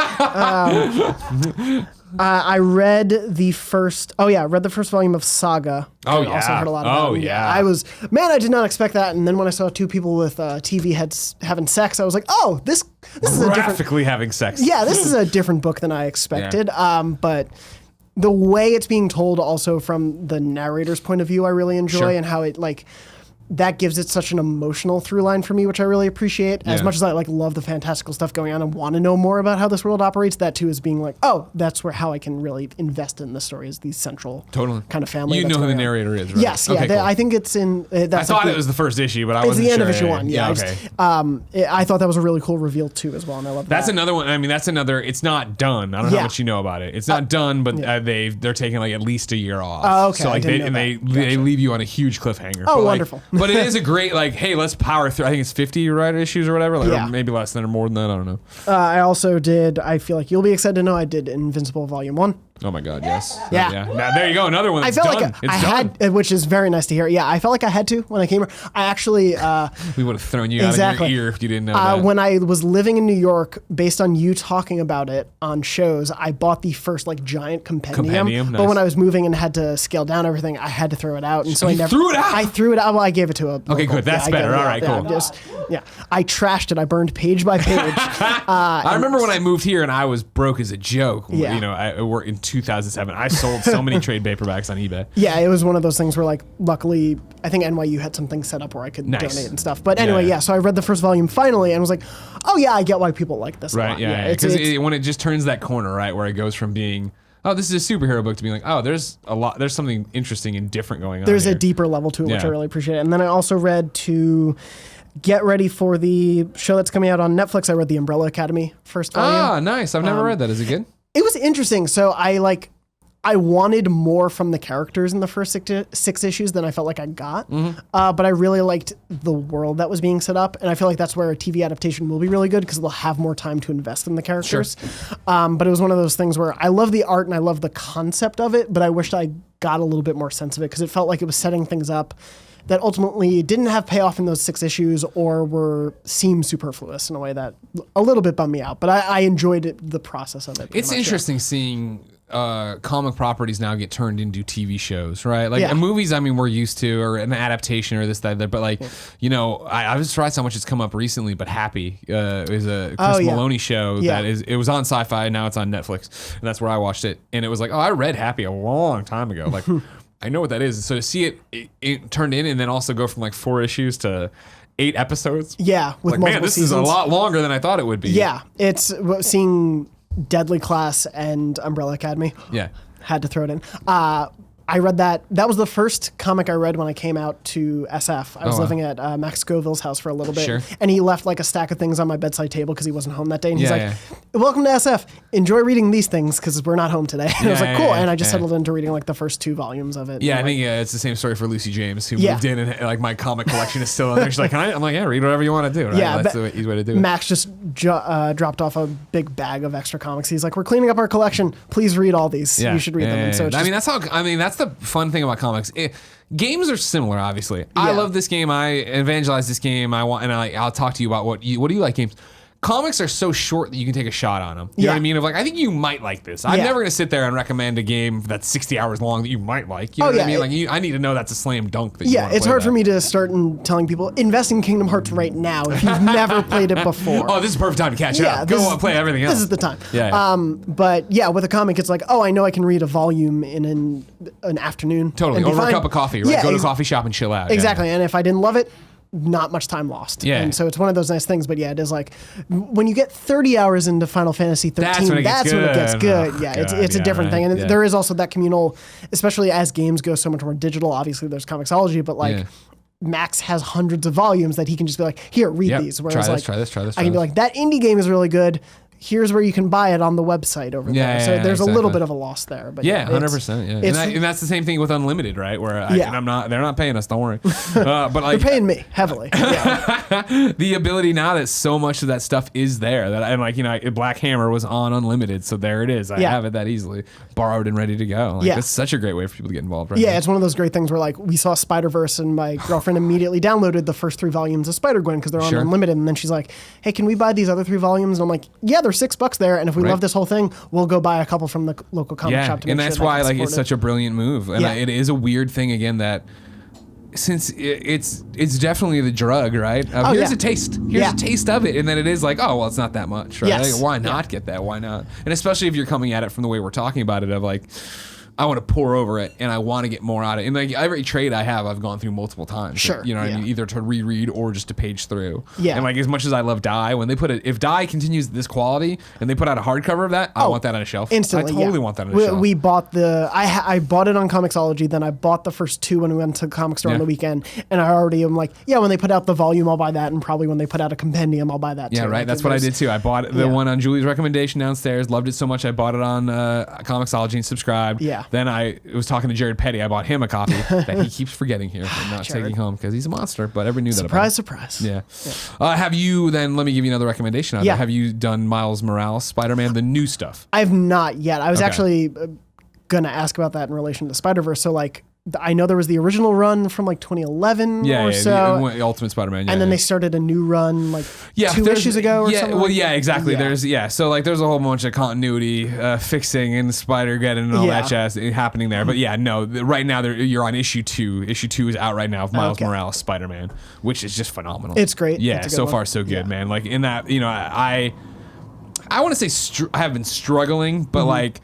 I read the first. Read the first volume of Saga. Oh I also heard a lot about it. Yeah. I did not expect that. And then when I saw 2 people with TV heads having sex, I was like, oh, this is a different. Graphically having sex. Yeah, this is a different book than I expected. But the way it's being told, also from the narrator's point of view, I really enjoy, and how it like. That gives it such an emotional through line for me, which I really appreciate. As much as I like love the fantastical stuff going on and want to know more about how this world operates, that too is being like, oh, that's how I can really invest in the story, is the central kind of family. You know who the narrator is, right? Yes, yeah. Cool. I think it's in. I thought it was the first issue, but I wasn't sure. It's the end of issue 1. Yeah. Okay. I thought that was a really cool reveal too, as well, and I love that. That's another one. I mean, that's another. It's not done. I don't know how much you know about it. It's not done, but they're taking like at least a year off. Oh, okay. So like they leave you on a huge cliffhanger. Oh, wonderful. But it is a great. Like, hey, let's power through. I think it's 50 issues or whatever, or maybe less than or more than that. I don't know. I also did. I feel like you'll be excited to know I did Invincible Volume 1. Oh my God, yes. Yeah. Now there you go, another one. I felt like I had, which is very nice to hear. Yeah, I felt like I had to when I came here. I actually. We would have thrown you out of your ear if you didn't know that. When I was living in New York, based on you talking about it on shows, I bought the first like giant compendium. But when I was moving and had to scale down everything, I had to throw it out, and so I never threw it out. I threw it out. Well, I gave it to a. Okay, good. That's better. All right, cool. I trashed it. I burned page by page. I remember when I moved here and I was broke as a joke. Yeah. I worked in 2007. I sold so many trade paperbacks on eBay. Yeah, it was one of those things where, like, luckily, I think NYU had something set up where I could donate and stuff. But anyway, so I read the first volume finally and was like, oh yeah, I get why people like this. Right, yeah. Because when it just turns that corner, right, where it goes from being, oh, this is a superhero book, to being like, oh, there's something interesting and different going on. There's a deeper level to it, which I really appreciate. And then I also read to get ready for the show that's coming out on Netflix. I read The Umbrella Academy first volume. Ah, nice. I've never read that. Is it good? It was interesting. So I wanted more from the characters in the first 6 issues than I felt like I got. But I really liked the world that was being set up. And I feel like that's where a TV adaptation will be really good, because they'll have more time to invest in the characters. Sure. But it was one of those things where I love the art and I love the concept of it, but I wished I got a little bit more sense of it, because it felt like it was setting things up that ultimately didn't have payoff in those 6 issues, or seemed superfluous in a way that a little bit bummed me out. But I enjoyed the process of it. It's interesting seeing comic properties now get turned into TV shows, right? Like movies, I mean, we're used to, or an adaptation or this, that, but like, I was surprised how much it's come up recently, but Happy is a Chris Maloney show that it was on Sci-Fi, now it's on Netflix, and that's where I watched it. And it was like, oh, I read Happy a long time ago. Like, I know what that is. So to see it turned in and then also go from like 4 issues to 8 episodes. Yeah, with like, multiple man, this seasons. is a lot longer than I thought it would be. Yeah, it's seeing Deadly Class and Umbrella Academy. Yeah. Had to throw it in. I read that. That was the first comic I read when I came out to SF. I was living at Max Scoville's house for a little bit. Sure. And he left like a stack of things on my bedside table because he wasn't home that day. And he's Yeah, like, welcome to SF. Enjoy reading these things because we're not home today. And I was like, cool. And I just settled into reading like the first 2 volumes of it. Yeah, and I think it's the same story for Lucy James, who Yeah. moved in and like my comic collection is still in there. She's like, I'm like, yeah, read whatever you want to do. Right? Yeah, That's the easy way to do it. Max just dropped off a big bag of extra comics. He's like, we're cleaning up our collection. Please read all these. You should read them. And so it's that's the fun thing about comics. Games are similar, obviously. I love this game. I evangelize this game. I'll talk to you about what do you like games. Comics are so short that you can take a shot on them. You know what I mean? Of like, I think you might like this. I'm never going to sit there and recommend a game that's 60 hours long that you might like. You know what I mean? Like, I need to know that's a slam dunk. That you it's hard for me to start telling people, invest in Kingdom Hearts right now if you've never played it before. Oh, this is a perfect time to catch up. Go on, play everything else. This is the time. Yeah. But yeah, with a comic, it's like, oh, I know I can read a volume in an afternoon. Totally. Over a cup of coffee, right? Go to a coffee shop and chill out. Exactly. And if I didn't love it, not much time lost. Yeah. And so it's one of those nice things. But yeah, it is like when you get 30 hours into Final Fantasy 13, that's when it gets good. Oh, yeah, God, it's a different thing. And yeah. there is also that communal, especially as games go so much more digital. Obviously, there's Comixology, but like Max has hundreds of volumes that he can just be like, here, read these. Whereas try this. I can be like, that indie game is really good. Here's where you can buy it on the website over there. So there's a little bit of a loss there. But 100%. Yeah, and that's the same thing with Unlimited, right? Where they're not paying us. Don't worry. But like, they're paying me heavily. Yeah. The ability now that so much of that stuff is there that I'm like, Black Hammer was on Unlimited, so there it is. I have it that easily, borrowed and ready to go. Like, that's such a great way for people to get involved. Right? Yeah, it's one of those great things where like we saw Spider-Verse and my girlfriend immediately downloaded the first 3 volumes of Spider-Gwen because they're on Unlimited, and then she's like, hey, can we buy these other 3 volumes? And I'm like, yeah, they're $6 there, and if we love this whole thing, we'll go buy a couple from the local comic shop to make and that's sure why that like it's such a brilliant move, and it is a weird thing again that since it's definitely the drug, right? Here's a taste. Here's a taste of it, and then it is like, oh well, it's not that much, right? Yes. Like, why not get that? Why not? And especially if you're coming at it from the way we're talking about it, of like, I want to pour over it and I want to get more out of it. And like every trade I have, I've gone through multiple times. Sure. You know what I mean? Either to reread or just to page through. Yeah. And like as much as I love Die, when they if Die continues this quality and they put out a hardcover of that, I want that on a shelf. Instantly. I totally want that on a shelf. We bought I bought it on Comixology, then I bought the first 2 when we went to the comic store on the weekend, and I already am like, when they put out the volume, I'll buy that, and probably when they put out a compendium, I'll buy that too. Yeah, right. Like, that's what I did too. I bought the one on Julie's recommendation downstairs, loved it so much I bought it on Comixology and subscribed. Yeah. Then I was talking to Jared Petty. I bought him a copy that he keeps forgetting here and not taking home because he's a monster, but everybody knew that about him. Surprise. Yeah. Have you then, let me give you another recommendation on that. Have you done Miles Morales, Spider-Man, the new stuff? I have not yet. I was actually going to ask about that in relation to Spider-Verse. So like, I know there was the original run from like 2011 or so. The Ultimate Spider-Man. And then they started a new run like 2 issues ago or something. Well, exactly. So like there's a whole bunch of continuity fixing and Spider-Geddon and all that jazz happening there. But right now you're on issue 2. Issue 2 is out right now of Miles Morales Spider-Man, which is just phenomenal. It's great. Yeah, it's so far so good, man. Like in that, I want to say I have been struggling, but like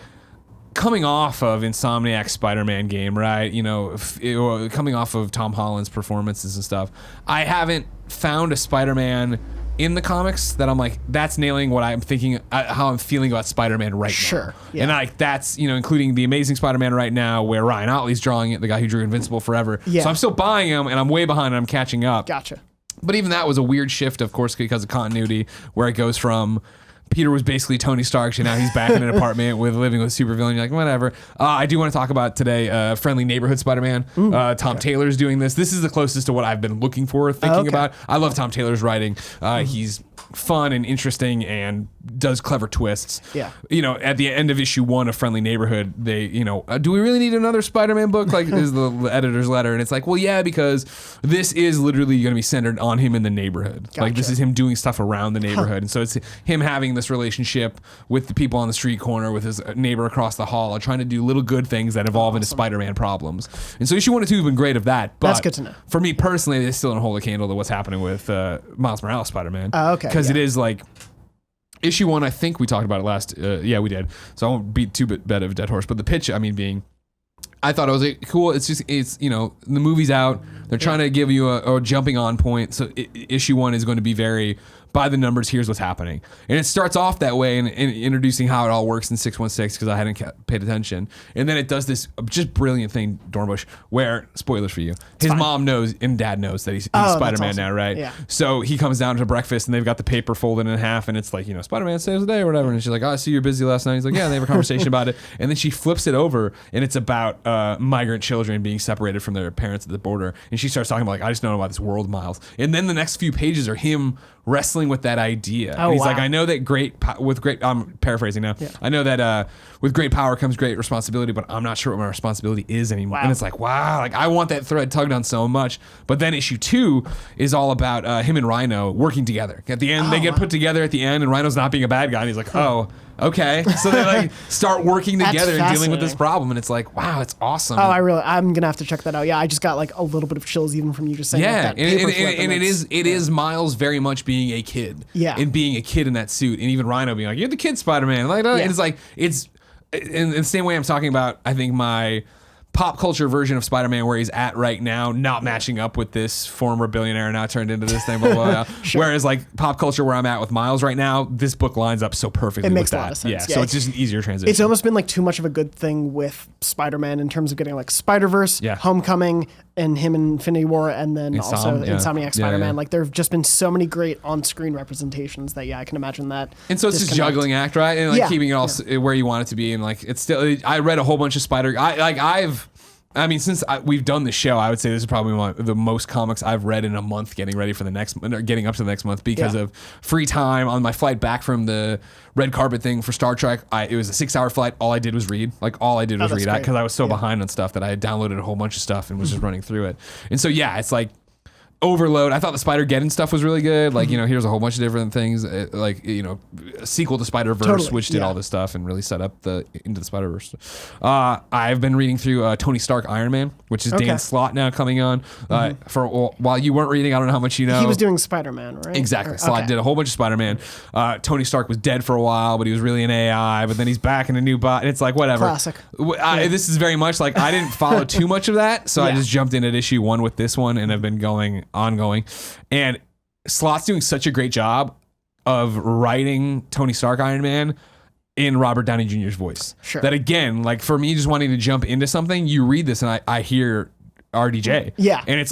coming off of Insomniac's Spider-Man game, right? Coming off of Tom Holland's performances and stuff, I haven't found a Spider-Man in the comics that I'm like, that's nailing what I'm thinking, how I'm feeling about Spider-Man right now. Sure. Yeah. And like that's, including the Amazing Spider-Man right now, where Ryan Otley's drawing it, the guy who drew Invincible Forever. Yeah. So I'm still buying him, and I'm way behind, and I'm catching up. Gotcha. But even that was a weird shift, of course, because of continuity, where it goes from Peter was basically Tony Stark, so now he's back in an apartment living with a supervillain. You're like, whatever. I do want to talk about today Friendly Neighborhood Spider-Man. Tom Taylor's doing this. This is the closest to what I've been looking for, thinking about. I love Tom Taylor's writing. He's fun and interesting and does clever twists. Yeah. At the end of issue 1 of Friendly Neighborhood, they, do we really need another Spider-Man book? Like, is the editor's letter. And it's like, well, yeah, because this is literally going to be centered on him in the neighborhood. Gotcha. Like, this is him doing stuff around the neighborhood. And so it's him having this relationship with the people on the street corner, with his neighbor across the hall, trying to do little good things that evolve into Spider-Man problems. And so issue 1 and 2 have been great of that. But that's good to know. For me personally, they still don't hold a candle to what's happening with Miles Morales Spider-Man. Okay. Because it is like, issue 1, I think we talked about it last. Yeah, we did. So I won't beat too bit of a dead horse. But the pitch, being, I thought it was cool. It's the movie's out. They're trying to give you a jumping on point. So issue 1 is going to be very by the numbers. Here's what's happening, and it starts off that way and introducing how it all works in 616 because I hadn't paid attention, and then it does this just brilliant thing, Dornbush, where spoilers for you, his mom knows and dad knows that he's Spider-Man awesome. now, right? Yeah. So he comes down to breakfast and they've got the paper folded in half, and it's like Spider-Man saves the day or whatever, and she's like, oh, I see you're busy last night. He's like, yeah. And they have a conversation about it, and then she flips it over and it's about migrant children being separated from their parents at the border, and she starts talking about I just know about this world, Miles, and then the next few pages are him wrestling with that idea. And he's like, I know that I'm paraphrasing now. Yeah. I know that with great power comes great responsibility, but I'm not sure what my responsibility is anymore. Wow. And it's like, wow, I want that thread tugged on so much. But then issue 2 is all about him and Rhino working together. At the end, they get put together at the end, and Rhino's not being a bad guy, and he's like, oh, okay. So they start working together and dealing with this problem, and it's like, wow, it's awesome. I'm gonna have to check that out. Yeah, I just got a little bit of chills even from you just saying that. And it is Miles very much being a kid. Yeah. And being a kid in that suit, and even Rhino being like, you're the kid Spider-Man. And it's like, it's in the same way I'm talking about, I think my pop culture version of Spider-Man where he's at right now, not matching up with this former billionaire now turned into this thing, blah, blah, blah. Sure. Whereas pop culture where I'm at with Miles right now, this book lines up so perfectly with that. It makes a lot of sense. Yeah, so it's just an easier transition. It's almost been too much of a good thing with Spider-Man in terms of getting Spider-Verse, Homecoming, and him in Infinity War, and then also Insomniac Spider-Man. There have just been so many great on-screen representations that I can imagine that. And so it's this juggling act, right? And keeping it all where you want it to be, and it's still. I read a whole bunch of since we've done the show, I would say this is probably the most comics I've read in a month getting up to the next month because of free time. On my flight back from the red carpet thing for Star Trek, it was a 6-hour flight. All I did was read. All I did was read because I was so behind on stuff that I had downloaded a whole bunch of stuff and was just running through it. And so, it's overload. I thought the Spider-Geddon stuff was really good. Here's a whole bunch of different things. A sequel to Spider-Verse, which did all this stuff and really set up into the Spider-Verse. I've been reading through Tony Stark Iron Man, which is Dan Slott now coming on. While you weren't reading, I don't know how much you know. He was doing Spider-Man, right? Exactly. Slott did a whole bunch of Spider-Man. Tony Stark was dead for a while, but he was really an AI. But then he's back in a new bot. It's whatever. Classic. This is very much I didn't follow too much of that, so I just jumped in at issue 1 with this one and have been ongoing. And Slott's doing such a great job of writing Tony Stark Iron Man in Robert Downey Jr.'s voice. Sure. That again, for me just wanting to jump into something, you read this and I hear RDJ. Yeah. And it's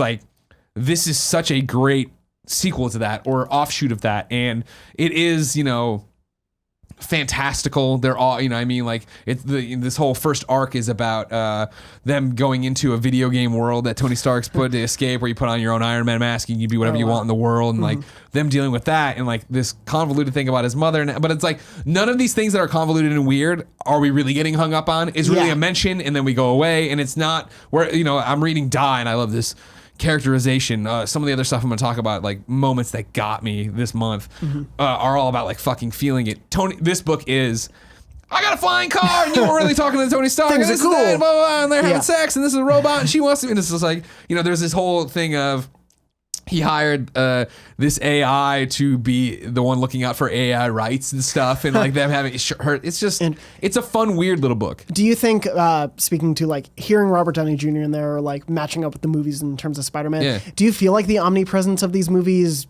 this is such a great sequel to that or offshoot of that. And it is, fantastical. They're all, this whole first arc is about them going into a video game world that Tony Stark's put to escape, where you put on your own Iron Man mask and you do whatever you want in the world, and them dealing with that and this convoluted thing about his mother. But it's none of these things that are convoluted and weird are we really getting hung up on. It's really a mention and then we go away, and it's not where I'm reading Die and I love this characterization. Some of the other stuff I'm going to talk about, moments that got me this month, are all about fucking feeling it. This book is, I got a flying car, and you were really talking to Tony Stark, and this is cool. That, blah, blah, blah, and they're having sex, and this is a robot, and she wants to, and it's just there's this whole thing of he hired this AI to be the one looking out for AI rights and stuff, and them having her. It's just, it's a fun, weird little book. Do you think, speaking to hearing Robert Downey Jr. in there, or matching up with the movies in terms of Spider-Man, do you feel the omnipresence of these movies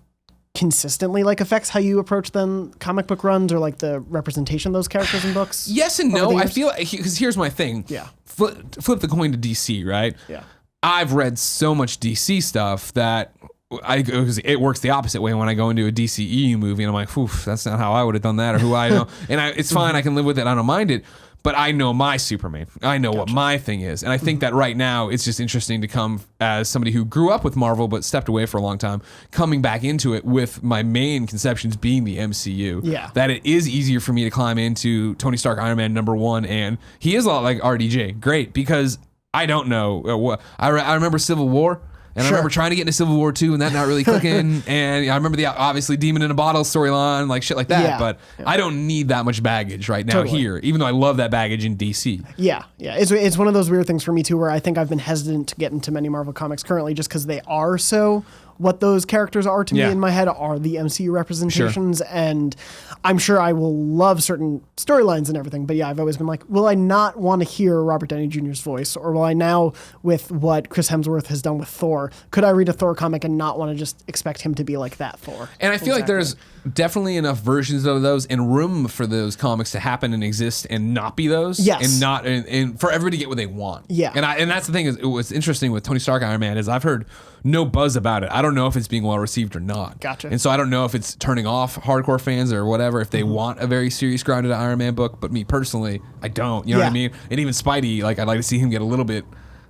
consistently affects how you approach them comic book runs, or the representation of those characters in books? Yes and no. I feel because here's my thing. Yeah. Flip the coin to DC, right? Yeah. I've read so much DC stuff that it works the opposite way when I go into a DCEU movie and I'm like, oof, that's not how I would have done that, or who I know. And it's fine, I can live with it, I don't mind it. But I know my Superman. I know what my thing is. And I think that right now it's just interesting to come as somebody who grew up with Marvel but stepped away for a long time, coming back into it with my main conceptions being the MCU. Yeah. That it is easier for me to climb into Tony Stark Iron Man #1, and he is a lot like RDJ. Great, because I don't know what I remember Civil War. And I remember trying to get into Civil War 2 and that not really clicking. And I remember the obviously Demon in a Bottle storyline, shit like that. Yeah. But I don't need that much baggage right now here, even though I love that baggage in DC. Yeah. It's one of those weird things for me too, where I think I've been hesitant to get into many Marvel comics currently just because they are so what those characters are to me Yeah. in my head are the MCU representations, and I'm sure I will love certain storylines and everything. But yeah, I've always been like, will I not want to hear Robert Downey Jr.'s voice, or will I now, with what Chris Hemsworth has done with Thor, could I read a Thor comic and not want to just expect him to be like that Thor? And I feel like there's definitely enough versions of those and room for those comics to happen and exist and not be those. Yes. And not and for everybody to get what they want. Yeah. And that's the thing is what's interesting with Tony Stark Iron Man is I've heard no buzz about it. I don't know if it's being well received or not. Gotcha. And so I don't know if it's turning off hardcore fans or whatever if they want a very serious grounded Iron Man book, but me personally, I don't. You know what I mean? And even Spidey, like I'd like to see him get a little bit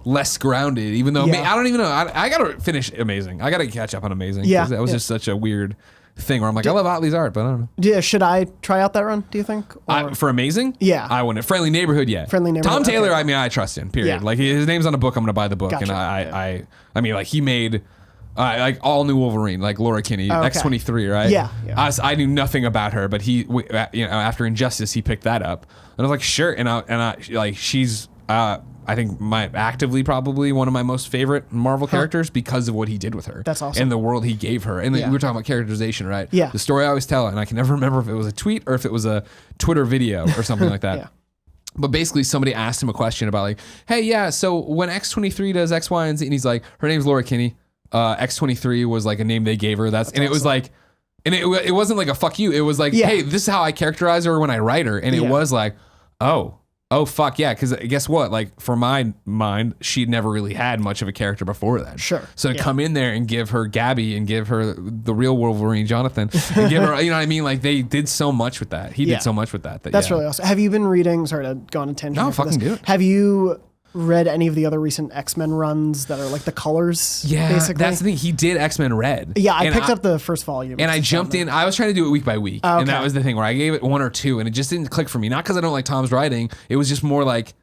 less grounded, even though I don't even know. I gotta finish Amazing. I gotta catch up on Amazing. Yeah. That was just such a weird thing where I'm like, I love Otley's art, but I don't know. Yeah, should I try out that run, do you think? Or- For Amazing? Yeah. I wouldn't. Friendly Neighborhood, yeah. Friendly Neighborhood, Tom Taylor, okay. I mean, I trust in, period. Yeah. Like, his name's on a book, I'm going to buy the book. Gotcha. And I mean, like, he made, like, all new Wolverine, like Laura Kinney, okay. X-23, right? Yeah. I knew nothing about her, but you know, after Injustice, he picked that up. And I was like, sure. And I like, she's, I think actively probably one of my most favorite Marvel characters because of what he did with her. That's awesome. And the world he gave her. And we were talking about characterization, right? Yeah. The story I always tell, and I can never remember if it was a tweet or if it was a Twitter video or something like that. Yeah. But basically somebody asked him a question about like, hey, yeah, so when X-23 does X, Y, and Z, and he's like, her name's Laura Kinney. X-23 was like a name they gave her. And it was like, and it wasn't like a fuck you. It was like, hey, this is how I characterize her when I write her. And it was like, oh, fuck yeah. Because guess what? Like, for my mind, she'd never really had much of a character before then. Sure. So to come in there and give her Gabby and give her the real Wolverine, Jonathan, and give her, you know what I mean? Like, they did so much with that. He did so much with that. That's really awesome. Have you been reading, sorry to go on a tangent. No, fucking do it. Have you read any of the other recent X-Men runs that are like the colors? Yeah, basically? that's the thing. He did X-Men Red. Yeah, I picked up the first volume. And I jumped in. I was trying to do it week by week. Oh, and that was the thing where I gave it one or two and it just didn't click for me. Not because I don't like Tom's writing. It was just more like,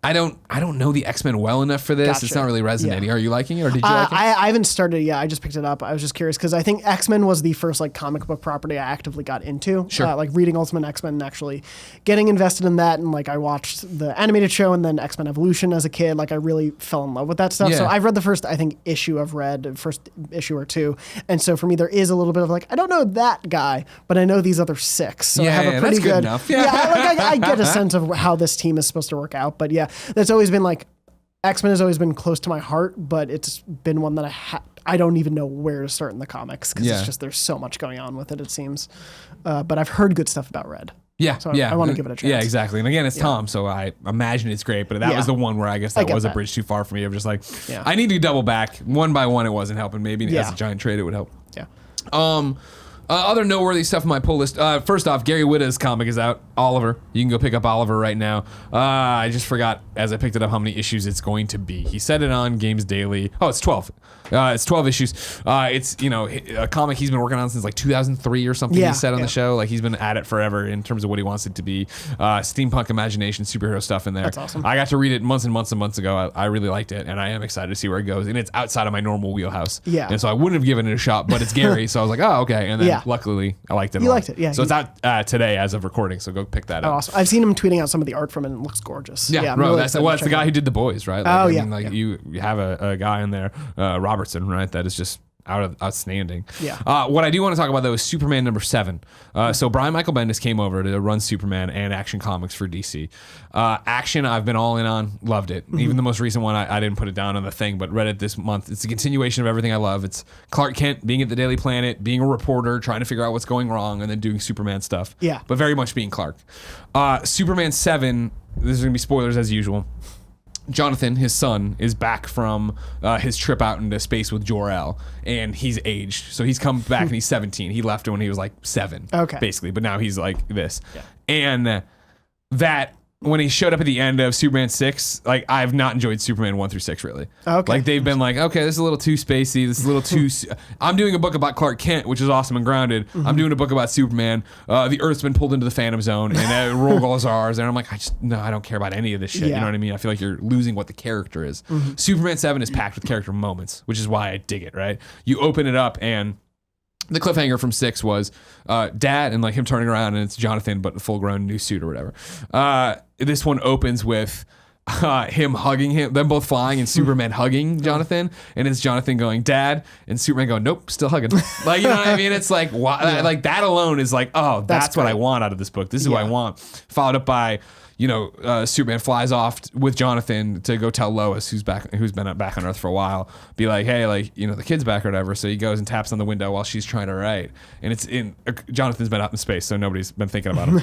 I don't know the X-Men well enough for this. Gotcha. It's not really resonating. Yeah. Are you liking it or did you like it? I haven't started it yet. I just picked it up. I was just curious because I think X-Men was the first like comic book property I actively got into. Sure. Like reading Ultimate X-Men and actually getting invested in that. And like I watched the animated show and then X-Men Evolution as a kid. Like I really fell in love with that stuff. Yeah. So I've read the first, I think, issue of Red, first issue or two. And so for me, there is a little bit of like, I don't know that guy, but I know these other six. So I have a pretty that's good enough. Yeah. I get a sense of how this team is supposed to work out. But yeah, that's always been like, X-Men has always been close to my heart, but it's been one that I don't even know where to start in the comics because it's just there's so much going on with it, it seems. But I've heard good stuff about Red. Yeah, So yeah. I want to give it a chance. Yeah, exactly. And again, it's Tom, so I imagine it's great. But that was the one where I guess that get was a that. bridge too far for me. Of just like, I need to double back. One by one, it wasn't helping. Maybe as a giant trade, it would help. Yeah. Other noteworthy stuff on my pull list. First off, Gary Whitta's comic is out. Oliver. You can go pick up Oliver right now. I just forgot as I picked it up how many issues it's going to be. He said it on Games Daily. Oh, it's 12. It's 12 issues. It's, you know, a comic he's been working on since like 2003 or something. He said on the show. Like he's been at it forever in terms of what he wants it to be. Steampunk imagination, superhero stuff in there. That's awesome. I got to read it months and months and months ago. I really liked it, and I am excited to see where it goes. And it's outside of my normal wheelhouse. Yeah. And so I wouldn't have given it a shot, but it's Gary, so I was like, oh, okay. And then luckily I liked it. You liked it, yeah. So it's out today as of recording, so go pick that up. Awesome. I've seen him tweeting out some of the art from it and it looks gorgeous. Yeah, I'm bro, really that's excited to the check guy it who out. did The Boys, right? Like, you have a guy in there, Robertson, right? That is just outstanding. Yeah. What I do want to talk about though is Superman number 7. So Brian Michael Bendis came over to run Superman and Action Comics for DC. Action, I've been all in on, loved it. Even the most recent one, I didn't put it down on the thing, but read it this month. It's a continuation of everything I love. It's Clark Kent being at the Daily Planet, being a reporter, trying to figure out what's going wrong, and then doing Superman stuff. Yeah. But very much being Clark. Superman 7, this is gonna be spoilers as usual. Jonathan, his son, is back from his trip out into space with Jor-El, and he's aged. So he's come back and he's 17. He left when he was like 7, basically, but now he's like this. Yeah. And that, when he showed up at the end of Superman 6, like, I've not enjoyed Superman 1 through 6, really. Okay. Like, they've been like, okay, this is a little too spacey. This is a little too... I'm doing a book about Clark Kent, which is awesome and grounded. I'm doing a book about Superman. The Earth's been pulled into the Phantom Zone, and Rogol's ours. And I'm like, I don't care about any of this shit. You know what I mean? I feel like you're losing what the character is. Superman 7 is packed with character moments, which is why I dig it, right? You open it up, and the cliffhanger from 6 was Dad and like him turning around and it's Jonathan, but a full-grown new suit or whatever. This one opens with him hugging him, them both flying, and Superman hugging Jonathan, and it's Jonathan going, "Dad," and Superman going, "Nope, still hugging." Like, you know what I mean? It's like, like that alone is like, oh, that's what I want out of this book. This is what I want. Followed up by, Superman flies off with Jonathan to go tell Lois, who's been back on Earth for a while, be like, hey, like, the kid's back or whatever. So he goes and taps on the window while she's trying to write, and it's Jonathan's been out in space, so nobody's been thinking about him.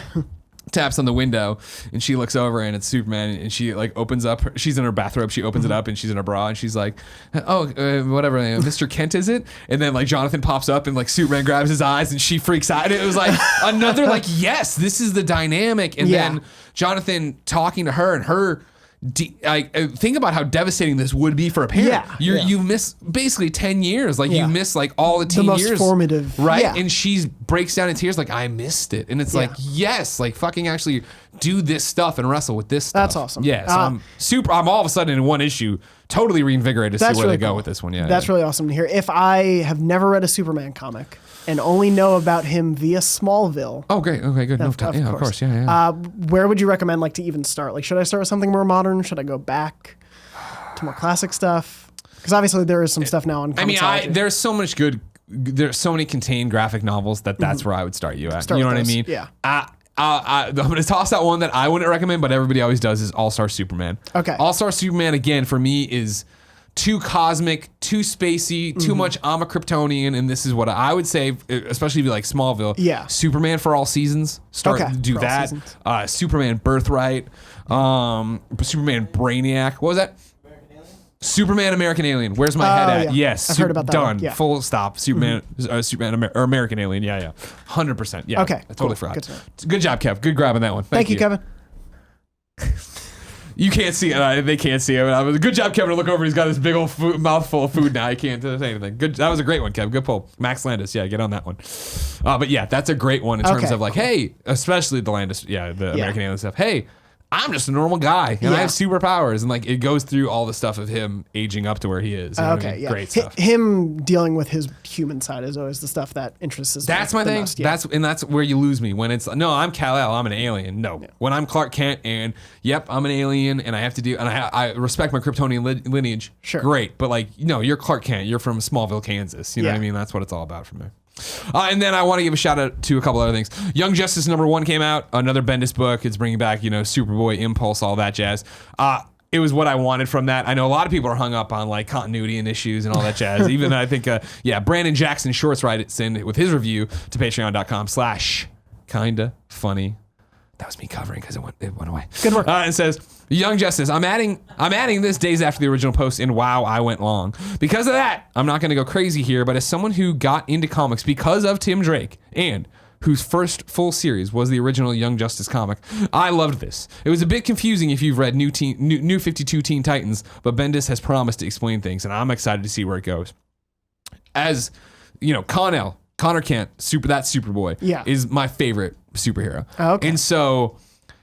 Taps on the window, and she looks over, and it's Superman, and she like opens up she's in her bathrobe, she opens it up, and she's in her bra, and she's like, oh, whatever, Mr. Kent, is it? And then like Jonathan pops up, and like Superman grabs his eyes, and she freaks out. It was like another like, yes, this is the dynamic. And then Jonathan talking to her, and her think about how devastating this would be for a parent. You miss basically 10 years. Like you miss like all the teen years. The most formative. Right? Yeah. And she breaks down in tears like, I missed it. And it's like, yes, like fucking actually do this stuff and wrestle with this stuff. That's awesome. Yeah. So I'm all of a sudden in one issue totally reinvigorated to see where really they go with this one. Yeah. That's really awesome to hear. If I have never read a Superman comic and only know about him via Smallville. Oh, great. Okay, good. Of course. Yeah. Where would you recommend like to even start? Like, should I start with something more modern? Should I go back to more classic stuff? Because obviously there is some stuff now on Comixology. There's so much good. There's so many contained graphic novels that's where I would start you at. You know what I mean? Yeah. I'm going to toss out one that I wouldn't recommend, but everybody always does, is All-Star Superman. Okay. All-Star Superman, again, for me is too cosmic, too spacey, too much. I'm a Kryptonian, and this is what I would say, especially if you like Smallville. Yeah. Superman for all seasons. Do that. Superman Birthright. Superman Brainiac. What was that? Superman American Alien. Where's my head at? Yeah. Yes. I've heard about that done. one. Yeah. Full stop. Superman, or American Alien. Yeah. 100%. Yeah. Okay. I totally forgot. Good, Good job, Kev. Good grabbing that one. Thank you, Kevin. You can't see it. They can't see it. Good job, Kevin, to look over. He's got this big old mouthful of food now. He can't say anything. Good. That was a great one, Kev. Good pull. Max Landis. Yeah, get on that one. But yeah, that's a great one in terms of like, hey, especially the Landis, the American Alien stuff. Hey, I'm just a normal guy, and I have superpowers, and like it goes through all the stuff of him aging up to where he is. You know what I mean? Great stuff. Him dealing with his human side is always the stuff that interests me. That's my thing. Most, That's where you lose me when it's no, I'm Kal-El, I'm an alien. No, when I'm Clark Kent, and I'm an alien, and I have to do, and I respect my Kryptonian lineage. Sure, great, but like you're Clark Kent, you're from Smallville, Kansas. You know what I mean? That's what it's all about for me. And then I want to give a shout out to a couple other things. Young Justice #1 came out, another Bendis book. It's bringing back, Superboy, Impulse, all that jazz. It was what I wanted from that. I know a lot of people are hung up on like continuity and issues and all that jazz. Even I think, Brandon Jackson Shorts writes in with his review to patreon.com/kinda funny. That was me covering because it went away. Good work. It says, Young Justice, I'm adding this days after the original post, and wow, I went long. Because of that, I'm not going to go crazy here, but as someone who got into comics because of Tim Drake, and whose first full series was the original Young Justice comic, I loved this. It was a bit confusing if you've read New 52 Teen Titans, but Bendis has promised to explain things, and I'm excited to see where it goes. As, Connor Kent, that Superboy, is my favorite superhero. Oh, okay. And so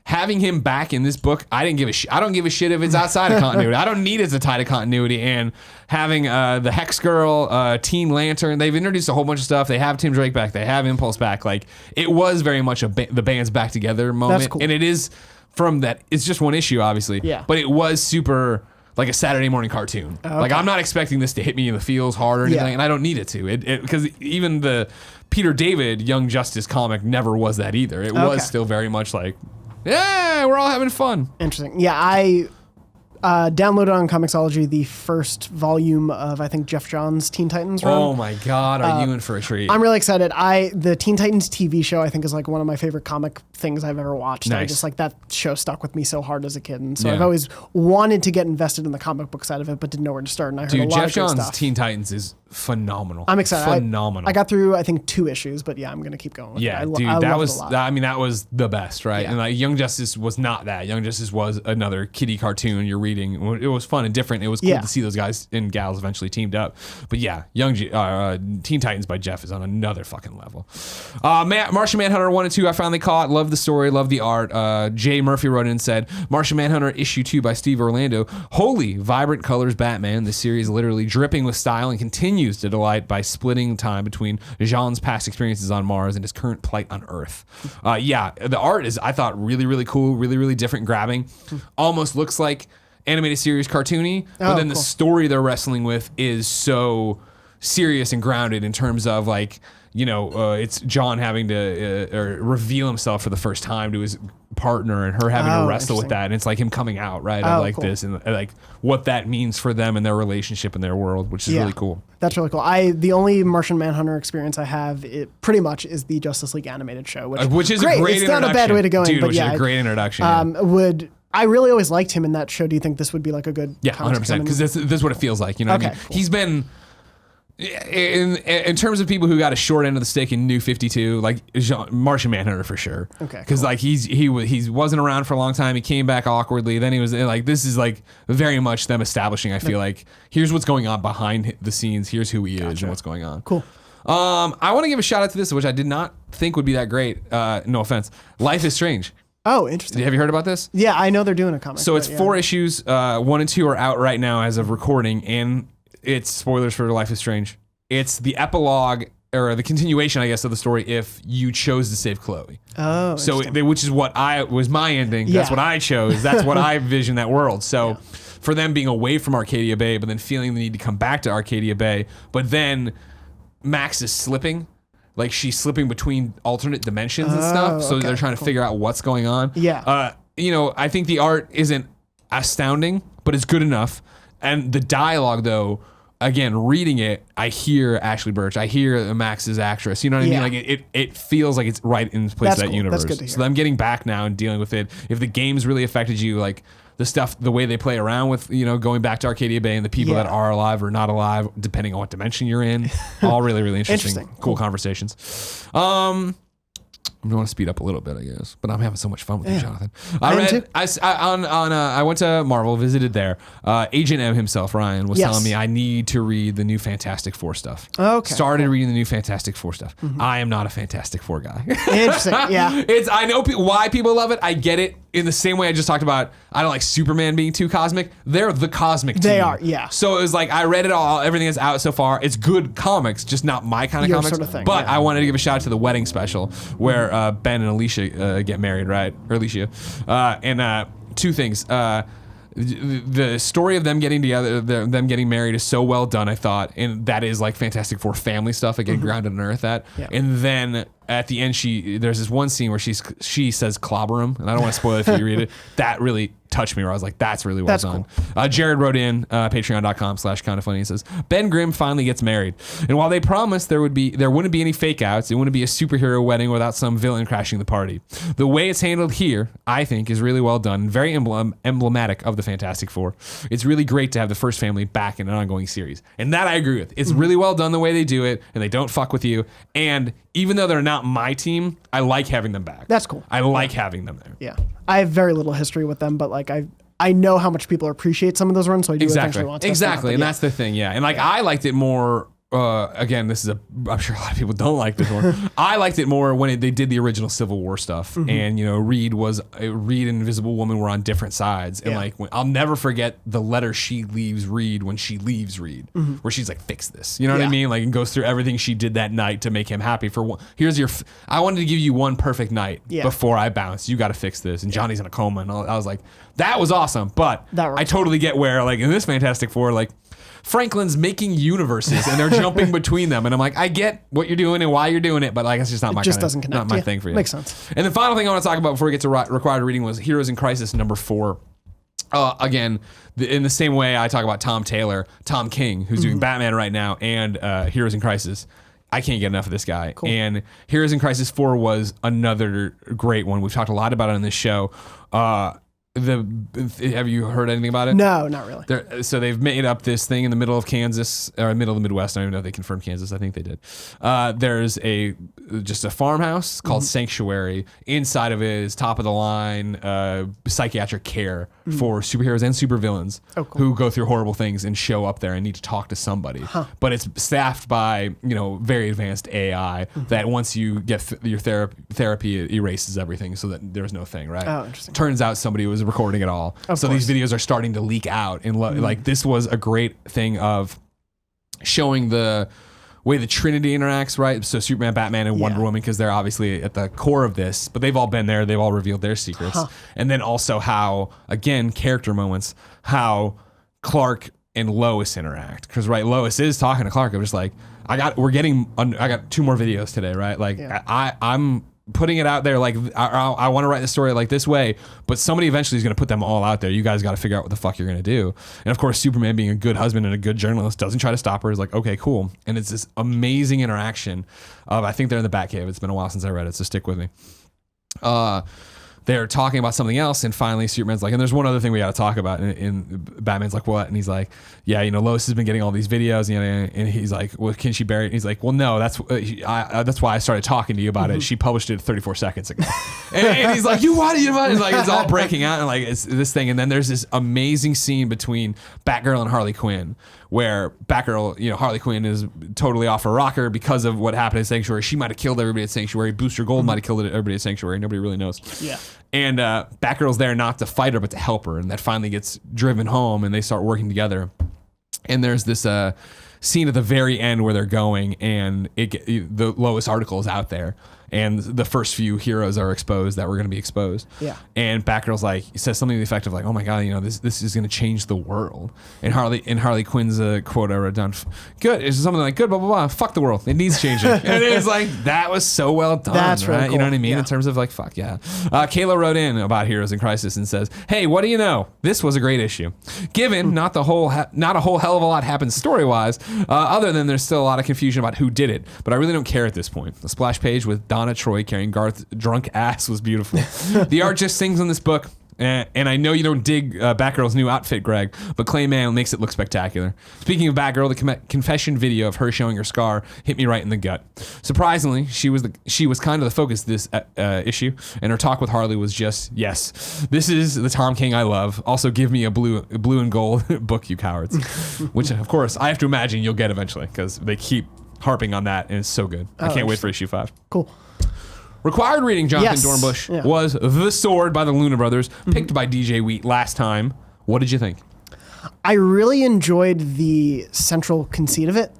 having him back in this book, I don't give a shit if it's outside of continuity. I don't need it to tie to continuity. And having the Hex Girl, Teen Lantern, they've introduced a whole bunch of stuff. They have Tim Drake back. They have Impulse back. Like, it was very much the band's back together moment. That's cool. And it is from that. It's just one issue, obviously. Yeah. But it was super like a Saturday morning cartoon. Okay. Like, I'm not expecting this to hit me in the feels hard or anything, and I don't need it to. Because even the Peter David Young Justice comic never was that either. It was still very much like, yeah, we're all having fun. Interesting. Yeah, I downloaded on Comixology the first volume of, I think, Jeff Johns' Teen Titans run. Oh my God, are you in for a treat? I'm really excited. The Teen Titans TV show, I think, is like one of my favorite comic things I've ever watched. Nice. I just like that show stuck with me so hard as a kid. And so I've always wanted to get invested in the comic book side of it, but didn't know where to start. And I heard a lot Jeff of good Johns' stuff. Teen Titans is phenomenal. I'm excited. Phenomenal. I got through, I think, 2 issues, but I'm going to keep going with it. That was the best, right? Yeah. And like Young Justice was not that. Young Justice was another kiddie cartoon you're reading. It was fun and different. It was cool to see those guys and gals eventually teamed up. But yeah, Teen Titans by Jeff is on another fucking level. Martian Manhunter 1 and 2 I finally caught. Love love the story, love the art. Jay Murphy wrote in and said, Martian Manhunter issue 2 by Steve Orlando. Holy vibrant colors Batman. The series literally dripping with style and continues to delight by splitting time between Jean's past experiences on Mars and his current plight on Earth. Yeah, the art is, I thought, really, really cool, really, really different, grabbing. Almost looks like animated series cartoony, but then the story they're wrestling with is so serious and grounded in terms of like, it's John having to reveal himself for the first time to his partner and her having to wrestle with that. And it's like him coming out, right? Of like this and like what that means for them and their relationship and their world, which is really cool. That's really cool. The only Martian Manhunter experience I have, it pretty much is the Justice League animated show, which is great. A great it's introduction. not a bad way to go in, but which yeah. is a great introduction. I really always liked him in that show. Do you think this would be like a good 100%, because this is what it feels like. You know what I mean? Cool. He's been... In terms of people who got a short end of the stick in New 52, like Martian Manhunter for sure. Okay. Because like he wasn't around for a long time. He came back awkwardly. Then he was like, this is like very much them establishing. I feel like here's what's going on behind the scenes. Here's who he is and what's going on. Cool. I want to give a shout out to this, which I did not think would be that great. No offense. Life is Strange. Oh, interesting. Have you heard about this? Yeah, I know they're doing a comic. So it's 4 issues. 1 and 2 are out right now as of recording, and it's spoilers for Life is Strange. It's the epilogue or the continuation, I guess, of the story if you chose to save Chloe. Oh, so which is what was my ending. That's what I chose. That's what I envisioned that world. So for them being away from Arcadia Bay, but then feeling the need to come back to Arcadia Bay, but then Max is slipping. Like she's slipping between alternate dimensions and stuff. So they're trying to figure out what's going on. Yeah. I think the art isn't astounding, but it's good enough. And the dialogue, though, again, reading it, I hear Ashley Birch. I hear Max's actress. You know what I mean? Like it feels like it's right in place of that universe. That's good to hear. So I'm getting back now and dealing with it. If the game's really affected you, like the stuff, the way they play around with, going back to Arcadia Bay and the people that are alive or not alive, depending on what dimension you're in, all really, really interesting. Cool conversations. I'm going to speed up a little bit, I guess, but I'm having so much fun with you, Jonathan. I went to Marvel, visited there. Agent M himself, Ryan, was telling me I need to read the new Fantastic Four stuff. Okay. Started reading the new Fantastic Four stuff. Mm-hmm. I am not a Fantastic Four guy. Interesting. Yeah. I know why people love it. I get it. In the same way I just talked about, I don't like Superman being too cosmic. They're the cosmic team. They are, yeah. So it was like, I read it all. Everything is out so far. It's good comics, just not my kind of comics. Sort of thing, but I wanted to give a shout out to the wedding special where Ben and Alicia get married, right? Or Alicia. And 2 things. The story of them getting together, them getting married is so well done, I thought. And that is like Fantastic Four family stuff, again, grounded in Earth at. Yeah. And then at the end, there's this one scene where she says clobber him, and I don't want to spoil it if you read it. That really touched me, where I was like, that's really well done. Cool. Jared wrote in, patreon.com/kindafunny, and says, Ben Grimm finally gets married. And while they promised there wouldn't be any fake outs, it wouldn't be a superhero wedding without some villain crashing the party. The way it's handled here, I think, is really well done, and very emblematic of the Fantastic Four. It's really great to have the first family back in an ongoing series. And that I agree with. It's really well done the way they do it, and they don't fuck with you. And even though they're not my team, I like having them back. That's cool. I like having them there. Yeah. I have very little history with them, but like I know how much people appreciate some of those runs, so I do eventually want to. Exactly. And that's the thing, yeah. And like I liked it more. Again, I'm sure a lot of people don't like this one. I liked it more when they did the original Civil War stuff, and Reed and Invisible Woman were on different sides, and I'll never forget the letter she leaves Reed when she leaves Reed, where she's like, "Fix this," you know what I mean? Like, and goes through everything she did that night to make him happy. I wanted to give you one perfect night before I bounce. You got to fix this, and Johnny's in a coma, and I was like, that was awesome. But I totally get where, like, in this Fantastic Four, like, Franklin's making universes and they're jumping between them, and I'm like, I get what you're doing and why you're doing it, but like it's just not my not my thing for you. Makes sense. And the final thing I want to talk about before we get to required reading was Heroes in Crisis #4. Again, in the same way I talk about Tom King, who's doing Batman right now, and Heroes in Crisis. I can't get enough of this guy. Cool. And Heroes in Crisis 4 was another great one. We've talked a lot about it on this show. Have you heard anything about it? No, not really. So they've made up this thing in the middle of Kansas, or middle of the Midwest. I don't even know if they confirmed Kansas. I think they did. There's just a farmhouse called Sanctuary. Inside of it is top of the line psychiatric care for superheroes and supervillains who go through horrible things and show up there and need to talk to somebody. But it's staffed by very advanced AI that once you get your therapy, it erases everything so that there's no thing, right? Oh, interesting. Turns out somebody was recording it all. So these videos are starting to leak out. And like this was a great thing of showing the way the Trinity interacts, right? So Superman, Batman, and Wonder Woman, because they're obviously at the core of this, but they've all been there. They've all revealed their secrets. And then also how, again, character moments, how Clark and Lois interact. Because, right, Lois is talking to Clark. I'm just like, I got 2 more videos today, right? Like, I'm putting it out there like I want to write the story like this way, but somebody eventually is going to put them all out there. You guys got to figure out what the fuck you're going to do. And of course, Superman, being a good husband and a good journalist, doesn't try to stop her. Is like, okay, cool. And it's this amazing interaction of, I think they're in the Batcave. It's been a while since I read it, so stick with me. They're talking about something else, and finally Superman's like, and there's one other thing we got to talk about. And Batman's like, what? And he's like, yeah, Lois has been getting all these videos, and he's like, well, can she bury it? And he's like, well, no, that's why I started talking to you about it. She published it 34 seconds ago. and he's like, you what? It's like, it's all breaking out, and like, it's this thing. And then there's this amazing scene between Batgirl and Harley Quinn, where Batgirl, Harley Quinn is totally off her rocker because of what happened at Sanctuary. She might have killed everybody at Sanctuary. Booster Gold might have killed everybody at Sanctuary. Nobody really knows. Yeah. And Batgirl's there not to fight her, but to help her. And that finally gets driven home, and they start working together. And there's this scene at the very end where they're going, and the Lois article is out there. And the first few heroes are exposed that were going to be exposed. Yeah. And Batgirl's like, says something to the effect of like, oh my God, this is going to change the world. And Harley Quinn's quote I wrote down, good. It's something like, good, blah, blah, blah. Fuck the world. It needs changing. And it was like, that was so well done. That's right. Really cool. You know what I mean? Yeah. In terms of like, fuck yeah. Kayla wrote in about Heroes in Crisis and says, hey, what do you know? This was a great issue. Given not a whole hell of a lot happens story-wise, other than there's still a lot of confusion about who did it. But I really don't care at this point. The splash page with Donna Troy carrying Garth's drunk ass was beautiful. The art just sings on this book. And I know you don't dig Batgirl's new outfit, Greg, but Clayman makes it look spectacular. Speaking of Batgirl, the confession video of her showing her scar hit me right in the gut. Surprisingly, she was kind of the focus of this issue, and her talk with Harley was just, yes, this is the Tom King I love. Also, give me a blue and gold book, you cowards. Which, of course, I have to imagine you'll get eventually, because they keep harping on that, and it's so good. I can't wait for issue 5. Cool. Required reading, Jonathon Dornbush, was The Sword by the Luna Brothers, picked by DJ Wheat last time. What did you think? I really enjoyed the central conceit of it.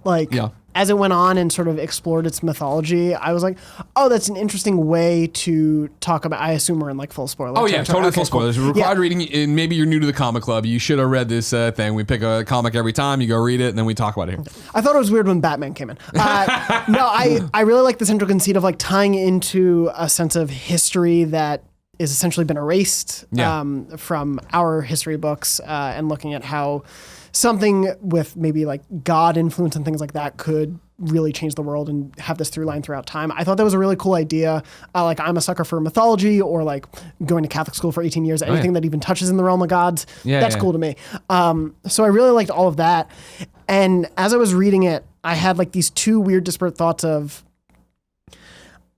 As it went on and sort of explored its mythology, I was like, oh, that's an interesting way to talk about. I assume we're in like full spoiler. Oh yeah, totally full spoilers. Required reading, and maybe you're new to the comic club. You should have read this thing. We pick a comic every time. You go read it, and then we talk about it here. I thought it was weird when Batman came in. No, I really like the central conceit of like tying into a sense of history that is essentially been erased from our history books, and looking at how something with maybe like God influence and things like that could really change the world and have this through line throughout time. I thought that was a really cool idea. I'm a sucker for mythology, or like going to Catholic school for 18 years, anything that even touches in the realm of gods. That's cool to me. So I really liked all of that. And as I was reading it, I had like these 2 weird disparate thoughts of,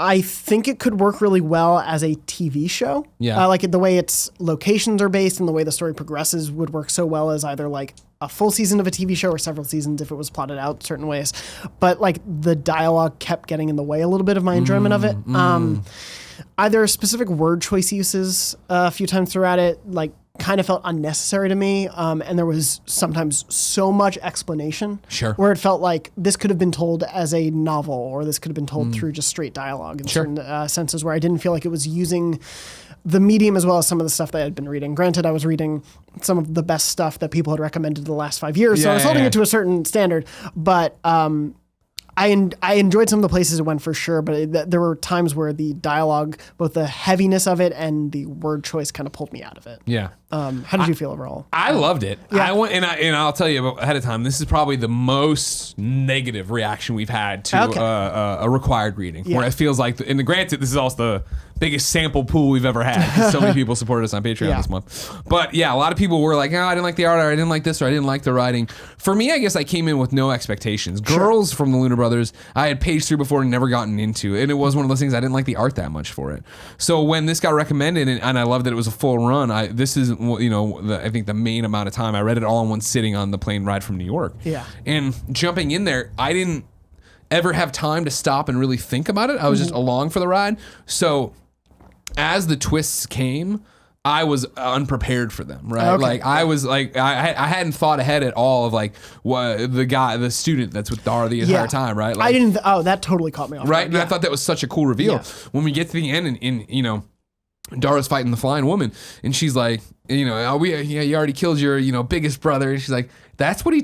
I think it could work really well as a TV show. Yeah. Like the way its locations are based and the way the story progresses would work so well as either like a full season of a TV show or several seasons if it was plotted out certain ways. But like the dialogue kept getting in the way a little bit of my enjoyment of it. Either specific word choice uses a few times throughout it, like kind of felt unnecessary to me. And there was sometimes so much explanation where it felt like this could have been told as a novel, or this could have been told through just straight dialogue in certain senses, where I didn't feel like it was using the medium as well as some of the stuff that I had been reading. Granted, I was reading some of the best stuff that people had recommended the last 5 years, so I was holding it to a certain standard, but I enjoyed some of the places it went for sure, but there were times where the dialogue, both the heaviness of it and the word choice, kind of pulled me out of it. Yeah. How did you feel overall? I loved it. Yeah. I went and I'll tell you ahead of time. This is probably the most negative reaction we've had to a required reading, where it feels like. And granted, this is also the biggest sample pool we've ever had, because so many people supported us on Patreon this month. But yeah, a lot of people were like, "Oh, I didn't like the art, or I didn't like this, or I didn't like the writing." For me, I guess I came in with no expectations. Girls from the Luna Brothers, I had paged through before and never gotten into, and it was one of those things I didn't like the art that much for it. So when this got recommended, and I loved that it was a full run. This is I think the main amount of time I read it all in one sitting on the plane ride from New York. Yeah. And jumping in there, I didn't ever have time to stop and really think about it. I was just along for the ride. So as the twists came, I was unprepared for them, right? Okay. Like I was like, I hadn't thought ahead at all of like what the student that's with Dara the entire time, right? Like, I didn't. That totally caught me off. Right, guard. and I thought that was such a cool reveal. Yeah. When we get to the end, and Dara's fighting the flying woman, and she's like, you already killed your biggest brother, and she's like, that's what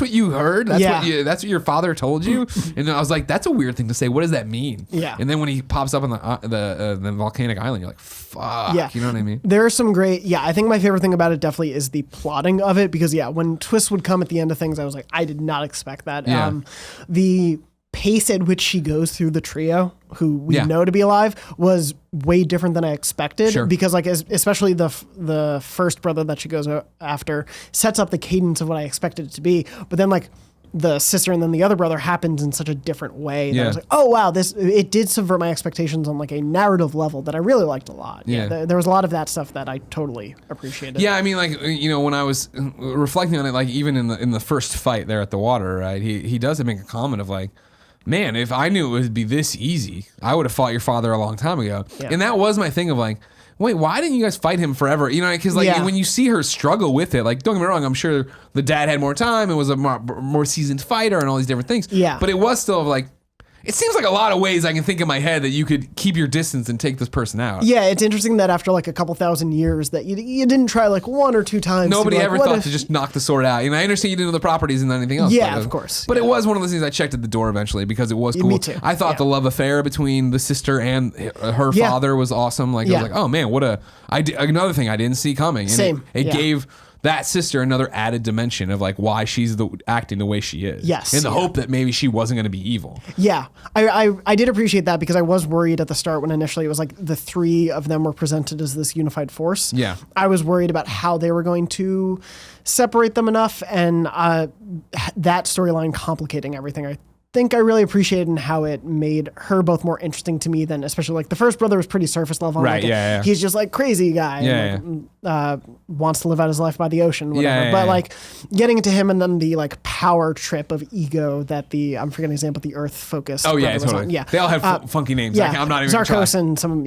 you heard, that's what your father told you. And I was like, that's a weird thing to say. What does that mean? Yeah. And then when he pops up on the volcanic island, you're like, fuck. Yeah. You know what I mean? There are some great. Yeah, I think my favorite thing about it definitely is the plotting of it, because when twists would come at the end of things, I was like, I did not expect that. Yeah. The pace at which she goes through the trio, who we know to be alive, was way different than I expected. Sure. Because especially the first brother that she goes after sets up the cadence of what I expected it to be. But then the sister and then the other brother happens in such a different way. That I was like, oh wow, it did subvert my expectations on like a narrative level that I really liked a lot. Yeah. There was a lot of that stuff that I totally appreciated. Yeah, I mean, like, when I was reflecting on it, like even in the first fight there at the water, right? He does make a comment of like, man, if I knew it would be this easy, I would have fought your father a long time ago. Yeah. And that was my thing of like, wait, why didn't you guys fight him forever? Because when you see her struggle with it, like, don't get me wrong, I'm sure the dad had more time and was a more seasoned fighter and all these different things. Yeah. But it was still like, it seems like a lot of ways I can think in my head that you could keep your distance and take this person out. Yeah, it's interesting that after like a couple thousand years that you didn't try like one or two times. Nobody ever thought to just knock the sword out. I understand you didn't know the properties and anything else. Yeah, of course. But it was one of those things I checked at the door eventually because it was cool. Me too. I thought the love affair between the sister and her father was awesome. Like, I was like, oh man, another thing I didn't see coming. And Same. It gave that sister another added dimension of like why she's acting the way she is. Yes. In the hope that maybe she wasn't going to be evil. Yeah. I did appreciate that because I was worried at the start when initially it was like the three of them were presented as this unified force. Yeah. I was worried about how they were going to separate them enough and that storyline complicating everything. I think I really appreciated in how it made her both more interesting to me than especially like the first brother was pretty surface level. Right, like, he's just like crazy guy. And, wants to live out his life by the ocean, whatever. But like getting into him and then the like power trip of ego that I'm forgetting his name, but the Earth focused. Oh yeah, totally. Yeah. They all have funky names. Yeah. I'm not even Zarkos and some,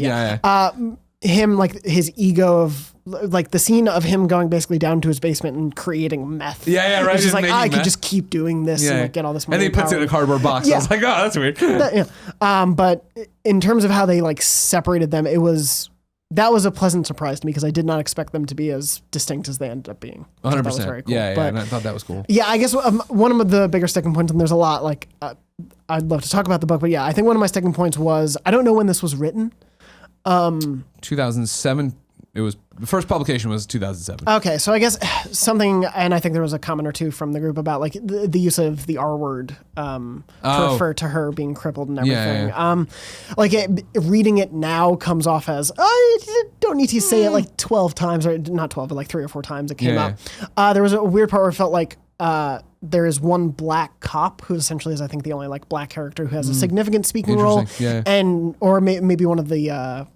him, like his ego of like the scene of him going basically down to his basement and creating meth. Yeah, right. It's just like, I could meth. just keep doing this and like, get all this money. And then he puts it in a cardboard box. I was like, oh, that's weird. But in terms of how they like separated them, that was a pleasant surprise to me because I did not expect them to be as distinct as they ended up being. 100%. That was very cool. Yeah, but, and I thought that was cool. Yeah, I guess one of the bigger sticking points, and there's a lot, like, I'd love to talk about the book, but yeah, I think one of my sticking points was, I don't know when this was written. 2007. It was the first publication was 2007. Okay, so I guess something, and I think there was a comment or two from the group about like the use of the R word to refer to her being crippled and everything. Reading it now comes off as I don't need to say it like 12 times, or not 12, but like 3 or 4 times it came out. There was a weird part where it felt like there is one black cop who essentially is, I think, the only like black character who has a significant speaking role, or maybe one of the.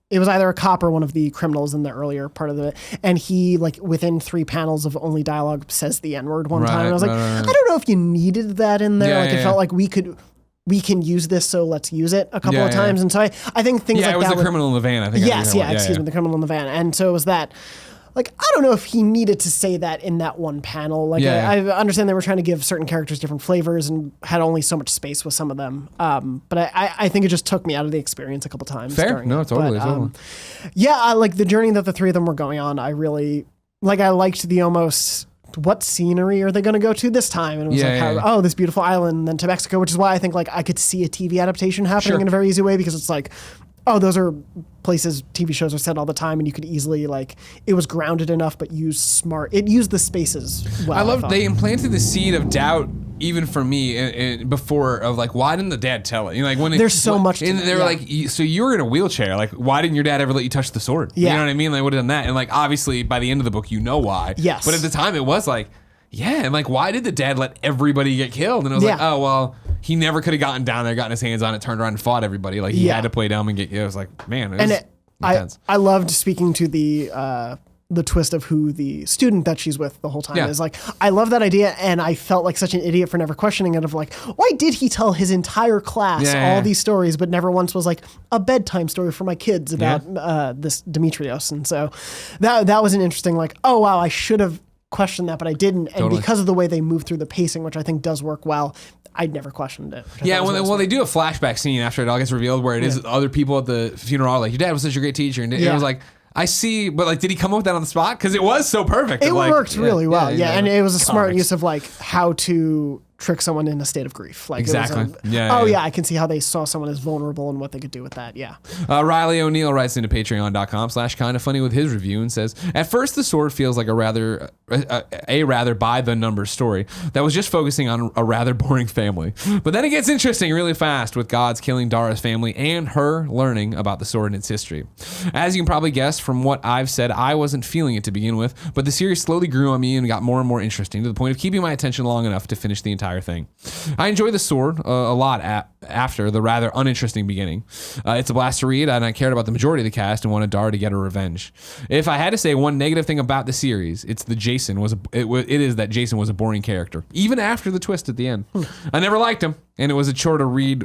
It was either a cop or one of the criminals in the earlier part of it. And he, like, within 3 panels of only dialogue, says the N-word one time. And I was like, I don't know if you needed that in there. It felt like we can use this, so let's use it a couple of times. And so I think things like that. Yeah, it was the criminal in the van, I think. Excuse me, the criminal in the van. And so it was that. Like, I don't know if he needed to say that in that one panel. Like, I understand they were trying to give certain characters different flavors and had only so much space with some of them. But I think it just took me out of the experience a couple times. Fair. No, totally. I like the journey that the three of them were going on. I really, like, I liked the almost, what scenery are they going to go to this time? And it was this beautiful island, and then to Mexico, which is why I think, like, I could see a TV adaptation happening in a very easy way because it's like, oh, those are places TV shows are set all the time, and you could easily it was grounded enough, but it used the spaces well. I love they implanted the seed of doubt even for me and before of why didn't the dad tell it? When there's so much. And they were so you were in a wheelchair. Why didn't your dad ever let you touch the sword? Yeah. You know what I mean? They would have done that. And obviously by the end of the book, why. Yes. But at the time it was yeah, and why did the dad let everybody get killed? And it was oh well, he never could have gotten down there, gotten his hands on it, turned around and fought everybody. He had to play dumb and get. It was man, it was intense. I loved speaking to the twist of who the student that she's with the whole time is. I love that idea, and I felt like such an idiot for never questioning it. Of why did he tell his entire class all these stories, but never once was a bedtime story for my kids about this Demetrios? And so that was an interesting oh wow, I should have questioned that, but I didn't. And because of the way they move through the pacing, which I think does work well, I'd never questioned it. Yeah, they do a flashback scene after it all gets revealed where it is other people at the funeral your dad was such a great teacher, and it was I see, but did he come up with that on the spot? Because it was so perfect. It worked really well. Yeah, and it was a smart use of how to trick someone in a state of grief. Exactly. I can see how they saw someone as vulnerable and what they could do with that. Yeah. Riley O'Neill writes into patreon.com/kindafunny with his review and says, at first the sword feels like a rather by the numbers story that was just focusing on a rather boring family. But then it gets interesting really fast with God's killing Dara's family and her learning about the sword and its history. As you can probably guess from what I've said, I wasn't feeling it to begin with, but the series slowly grew on me and got more and more interesting to the point of keeping my attention long enough to finish the entire thing. I enjoy the sword a lot after the rather uninteresting beginning. It's a blast to read, and I cared about the majority of the cast and wanted Dara to get her revenge. If I had to say one negative thing about the series, it's that Jason was a boring character, even after the twist at the end. I never liked him, and it was a chore to read.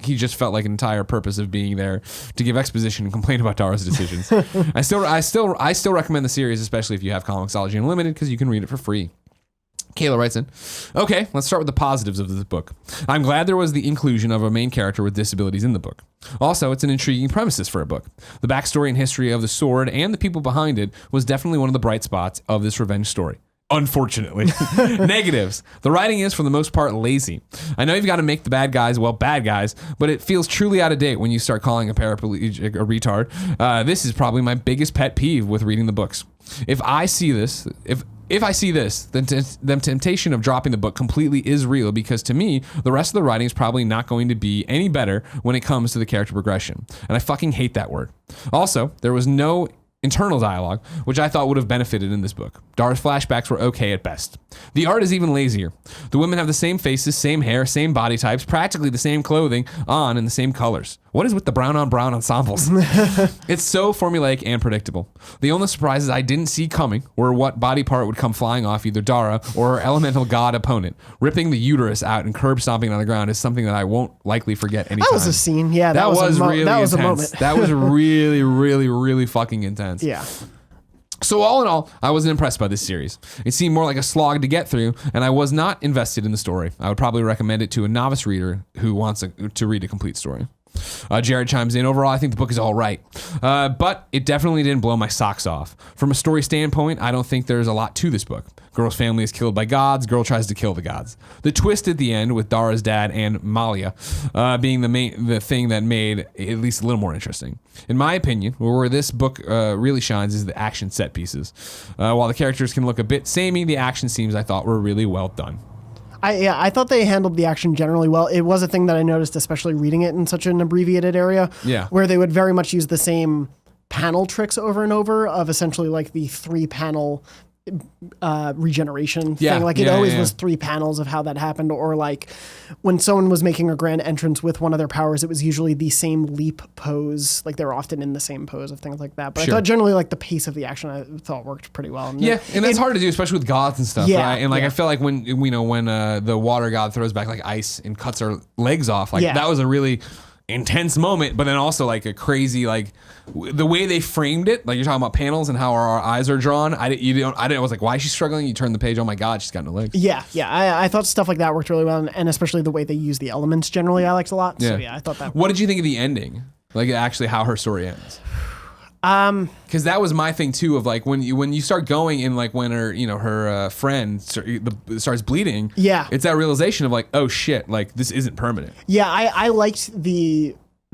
He just felt like an entire purpose of being there to give exposition and complain about Dara's decisions. I still recommend the series, especially if you have Comixology Unlimited, because you can read it for free. Kayla writes in, okay, let's start with the positives of this book. I'm glad there was the inclusion of a main character with disabilities in the book. Also, it's an intriguing premises for a book. The backstory and history of the sword and the people behind it was definitely one of the bright spots of this revenge story. Unfortunately. Negatives. The writing is, for the most part, lazy. I know you've got to make the bad guys, bad guys, but it feels truly out of date when you start calling a paraplegic a retard. This is probably my biggest pet peeve with reading the books. If I see this, then the temptation of dropping the book completely is real, because to me, the rest of the writing is probably not going to be any better when it comes to the character progression. And I fucking hate that word. Also, there was no internal dialogue, which I thought would have benefited in this book. Dara's flashbacks were okay at best. The art is even lazier. The women have the same faces, same hair, same body types, practically the same clothing on and the same colors. What is with the brown on brown ensembles? It's so formulaic and predictable. The only surprises I didn't see coming were what body part would come flying off either Dara or her elemental god opponent. Ripping the uterus out and curb stomping on the ground is something that I won't likely forget anytime. That was a scene. Yeah, that was really intense. A moment. That was really, really, really fucking intense. Yeah. So all in all, I wasn't impressed by this series. It seemed more like a slog to get through, and I was not invested in the story. I would probably recommend it to a novice reader who wants to read a complete story. Jared chimes in, overall, I think the book is all right, but it definitely didn't blow my socks off. From a story standpoint, I don't think there's a lot to this book. Girl's family is killed by gods. Girl tries to kill the gods. The twist at the end with Dara's dad and Malia being the thing that made it at least a little more interesting. In my opinion, where this book really shines is the action set pieces. While the characters can look a bit samey, the action scenes I thought were really well done. I thought they handled the action generally well. It was a thing that I noticed, especially reading it in such an abbreviated area, where they would very much use the same panel tricks over and over of essentially the 3-panel regeneration thing. It always was 3 panels of how that happened, or when someone was making a grand entrance with one of their powers, it was usually the same leap pose. They were often in the same pose of things like that. But I thought generally the pace of the action I thought worked pretty well. And and that's hard to do, especially with gods and stuff, right? And I feel like when the water god throws back ice and cuts her legs off, that was a really intense moment, but then also a crazy the way they framed it, you're talking about panels and how our eyes are drawn. I was like, why is she struggling? You turn the page, oh my god, she's got no legs. I thought stuff like that worked really well, and especially the way they use the elements generally I liked a lot. So I thought that. What did you think of the ending? Actually how her story ends? Because that was my thing too, of when you start going and when her friend starts bleeding, it's that realization of oh shit, this isn't permanent. I liked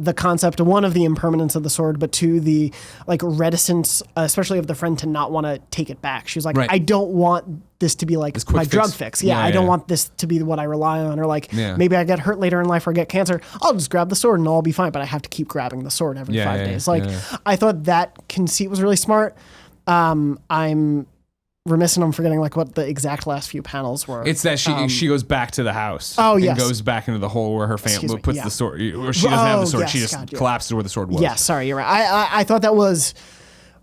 the concept, one, of the impermanence of the sword, but two, the like reticence, especially of the friend, to not want to take it back. She's like, Right. I don't want this to be like my drug fix. Yeah, I don't want this to be what I rely on, or like maybe I get hurt later in life or get cancer. I'll just grab the sword and I'll be fine, but I have to keep grabbing the sword every 5 days. Like I thought that conceit was really smart. I'm remiss and I'm forgetting like what the exact last few panels were. It's that she goes back to the house. Oh, and yes. goes back into the hole where her family puts the sword. Or she doesn't have the sword. She just collapses where the sword was. Yeah, sorry, you're right. I thought that was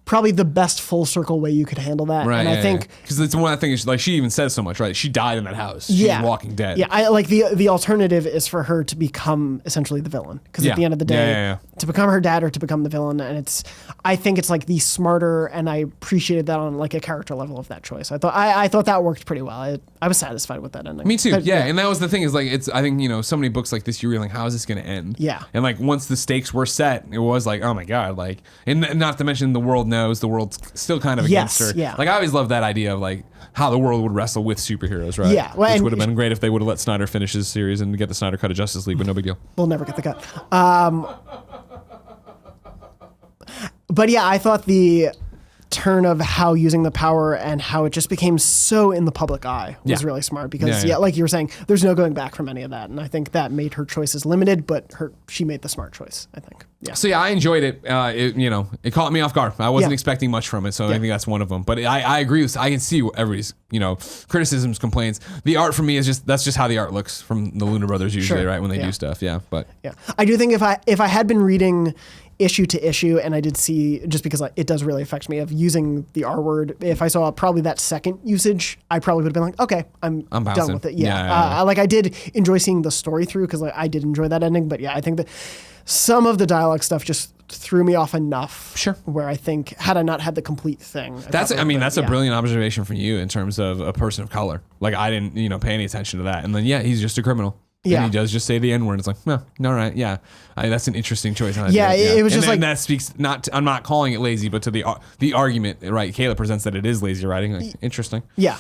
probably the best full circle way you could handle that. Right, and I think because it's one of the things, like she even says so much, right? She died in that house. She's Walking Dead. Yeah, I like the alternative is for her to become essentially the villain. Because at the end of the day, to become her dad or to become the villain, and I think it's like the smarter, and I appreciated that on like a character level of that choice. I thought that worked pretty well. I was satisfied with that ending. Me too. But, and that was the thing is like I think so many books like this, you're like, how is this going to end? Yeah. And like once the stakes were set, it was like, oh my god, like, and not to mention the world knows, the world's still kind of against her. Yeah. Like I always loved that idea of like how the world would wrestle with superheroes, right? Yeah. Well, which would have been great if they would have let Snyder finish his series and get the Snyder cut of Justice League, but no big deal. We'll never get the cut. But yeah, I thought the turn of how using the power and how it just became so in the public eye was really smart because like you were saying, there's no going back from any of that, and I think that made her choices limited, but she made the smart choice, I think. Yeah. So I enjoyed it. It caught me off guard. I wasn't expecting much from it, so I think that's one of them. But I agree with. I can see everybody's criticisms, complaints. The art for me is that's just how the art looks from the Luna Brothers usually, right? When they do stuff, But I do think if I had been reading issue to issue, and I did see, just because it does really affect me, of using the R word, if I saw probably that second usage, I probably would have been like, okay, I'm done with it. I did enjoy seeing the story through, because I did enjoy that ending, but I think that some of the dialogue stuff just threw me off enough. Sure. Where I think, had I not had the complete thing. That's a brilliant observation from you in terms of a person of color. Like I didn't, pay any attention to that. And then, he's just a criminal. And he does just say the N-word. It's like, no, all right, that's an interesting choice. It was just like that speaks I'm not calling it lazy, but to the argument, right? Caleb presents that it is lazy writing. Like, interesting. Yeah.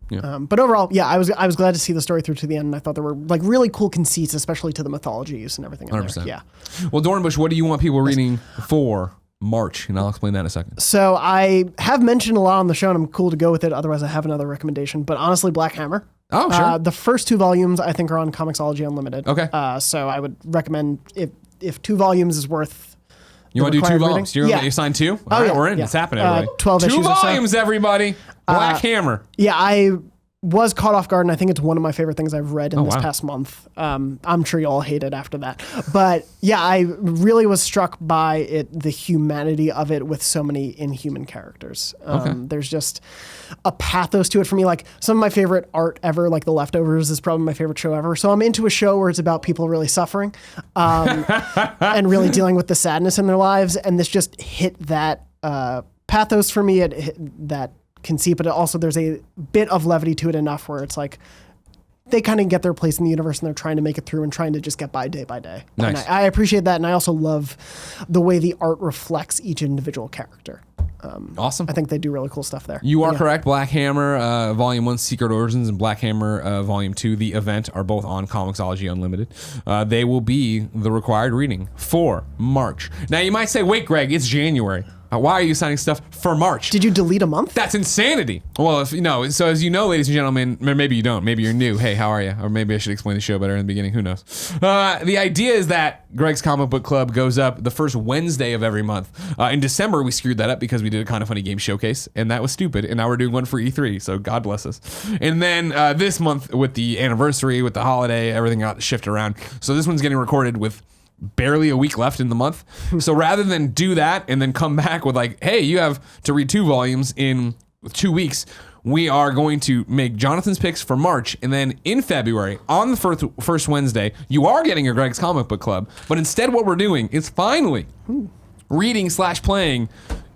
But overall, I was glad to see the story through to the end. And I thought there were like really cool conceits, especially to the mythologies and everything. 100%. Yeah. Well, Dornbush, what do you want people reading for March? And I'll explain that in a second. So I have mentioned a lot on the show, and I'm cool to go with it. Otherwise, I have another recommendation. But honestly, Black Hammer. Oh, sure. The first 2 volumes, I think, are on Comixology Unlimited. Okay. So I would recommend, if 2 volumes is worth. You want to do 2 volumes? You signed 2? All right, we're in. It's happening, everybody. 12 issues 2 volumes, everybody. Black Hammer. Yeah, I was caught off guard, and I think it's one of my favorite things I've read in this past month. I'm sure you all hate it after that. But I really was struck by the humanity of it with so many inhuman characters. There's just a pathos to it for me. Like some of my favorite art ever, like The Leftovers is probably my favorite show ever. So I'm into a show where it's about people really suffering and really dealing with the sadness in their lives. And this just hit that pathos for me. It hit that conceit, but also there's a bit of levity to it enough where it's like they kind of get their place in the universe and they're trying to make it through and trying to just get by day by day. Nice. And I appreciate that, and I also love the way the art reflects each individual character. Awesome. I think they do really cool stuff there. You are correct. Black Hammer Volume 1, Secret Origins, and Black Hammer Volume 2, The Event, are both on Comixology Unlimited. They will be the required reading for March. Now, you might say, wait, Greg, it's January. Why are you signing stuff for March? Did you delete a month? That's insanity. Well, so as you know, ladies and gentlemen, maybe you don't. Maybe you're new. Hey, how are you? Or maybe I should explain the show better in the beginning. Who knows? The idea is that Greg's Comic Book Club goes up the first Wednesday of every month. In December, we screwed that up because we did a Kind of Funny Game Showcase, and that was stupid. And now we're doing one for E3, so God bless us. And then this month, with the anniversary, with the holiday, everything got shifted around. So this one's getting recorded with barely a week left in the month. So rather than do that and then come back with like, hey, you have to read 2 volumes in 2 weeks, we are going to make Jonathan's picks for March. And then in February, on the first Wednesday, you are getting your Greg's Comic Book Club. But instead what we're doing is finally reading/playing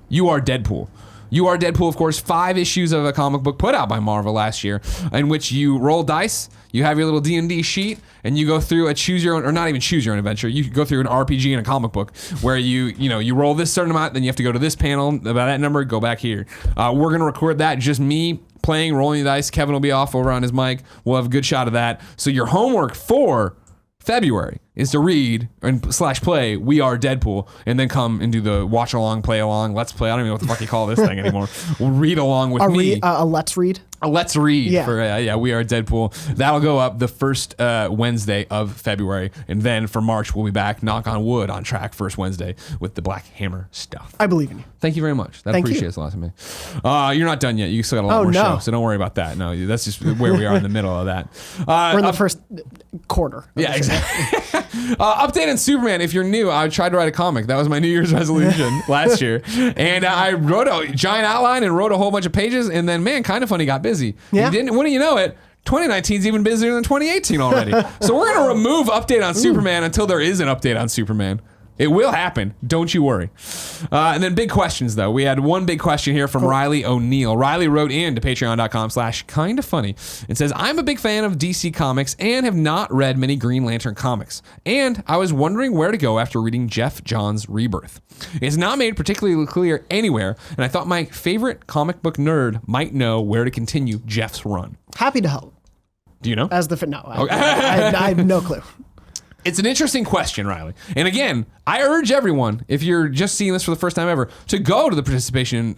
You Are Deadpool. You Are Deadpool, of course, 5 issues of a comic book put out by Marvel last year, in which you roll dice, you have your little D&D sheet, and you go through a choose your own, or not even choose your own adventure. You go through an RPG in a comic book where you roll this certain amount, then you have to go to this panel, about that number, go back here. We're going to record that, just me playing, rolling the dice. Kevin will be off over on his mic. We'll have a good shot of that. So your homework for February is to read and / play We Are Deadpool, and then come and do the watch along, play along, let's play. I don't even know what the fuck you call this thing anymore. Read along with me. A let's read. Let's read for We Are Deadpool. That'll go up the first Wednesday of February, and then for March we'll be back, knock on wood, on track first Wednesday with the Black Hammer stuff. I believe in you. Thank you very much. That appreciates a lot to me. You're not done yet. You still got a lot more show, so don't worry about that. No, that's just where we are in the middle of that. We're in the first quarter. Yeah, exactly. Update on Superman. If you're new, I tried to write a comic. That was my New Year's resolution last year, and I wrote a giant outline and wrote a whole bunch of pages, and then Kind of Funny got busy. Yeah. Wouldn't you know it? 2019 is even busier than 2018 already. So we're going to remove update on Superman until there is an update on Superman. It will happen. Don't you worry. And then big questions, though. We had one big question here from Riley O'Neill. Riley wrote in to patreon.com/kindafunny and says, I'm a big fan of DC Comics and have not read many Green Lantern comics. And I was wondering where to go after reading Jeff Johns' Rebirth. It's not made particularly clear anywhere, and I thought my favorite comic book nerd might know where to continue Jeff's run. Happy to help. Do you know? I have no clue. It's an interesting question, Riley. And again, I urge everyone, if you're just seeing this for the first time ever, to go to the participation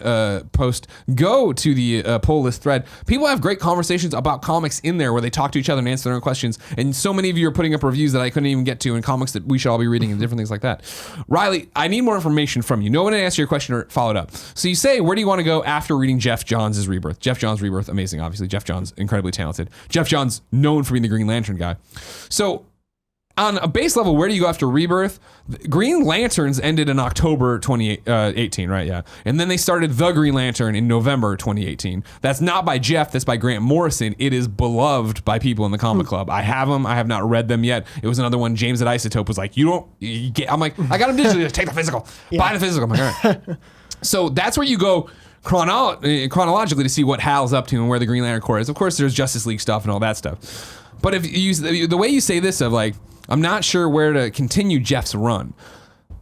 post, go to the poll list thread. People have great conversations about comics in there where they talk to each other and answer their own questions. And so many of you are putting up reviews that I couldn't even get to, and comics that we should all be reading and different things like that. Riley, I need more information from you. No one answer your question or follow it up. So you say, where do you want to go after reading Jeff Johns' Rebirth? Jeff Johns' Rebirth, amazing, obviously. Jeff Johns, incredibly talented. Jeff Johns, known for being the Green Lantern guy. So on a base level, where do you go after Rebirth? Green Lanterns ended in October 2018, right? Yeah. And then they started The Green Lantern in November 2018. That's not by Jeff, that's by Grant Morrison. It is beloved by people in the comic club. I have them. I have not read them yet. It was another one. James at Isotope was like, I'm like, I got them digitally. Just take the physical. Yeah. Buy the physical. I'm like, all right. So that's where you go chronologically to see what Hal's up to and where the Green Lantern Corps is. Of course, there's Justice League stuff and all that stuff. But if you use the way you say this of like, I'm not sure where to continue Jeff's run.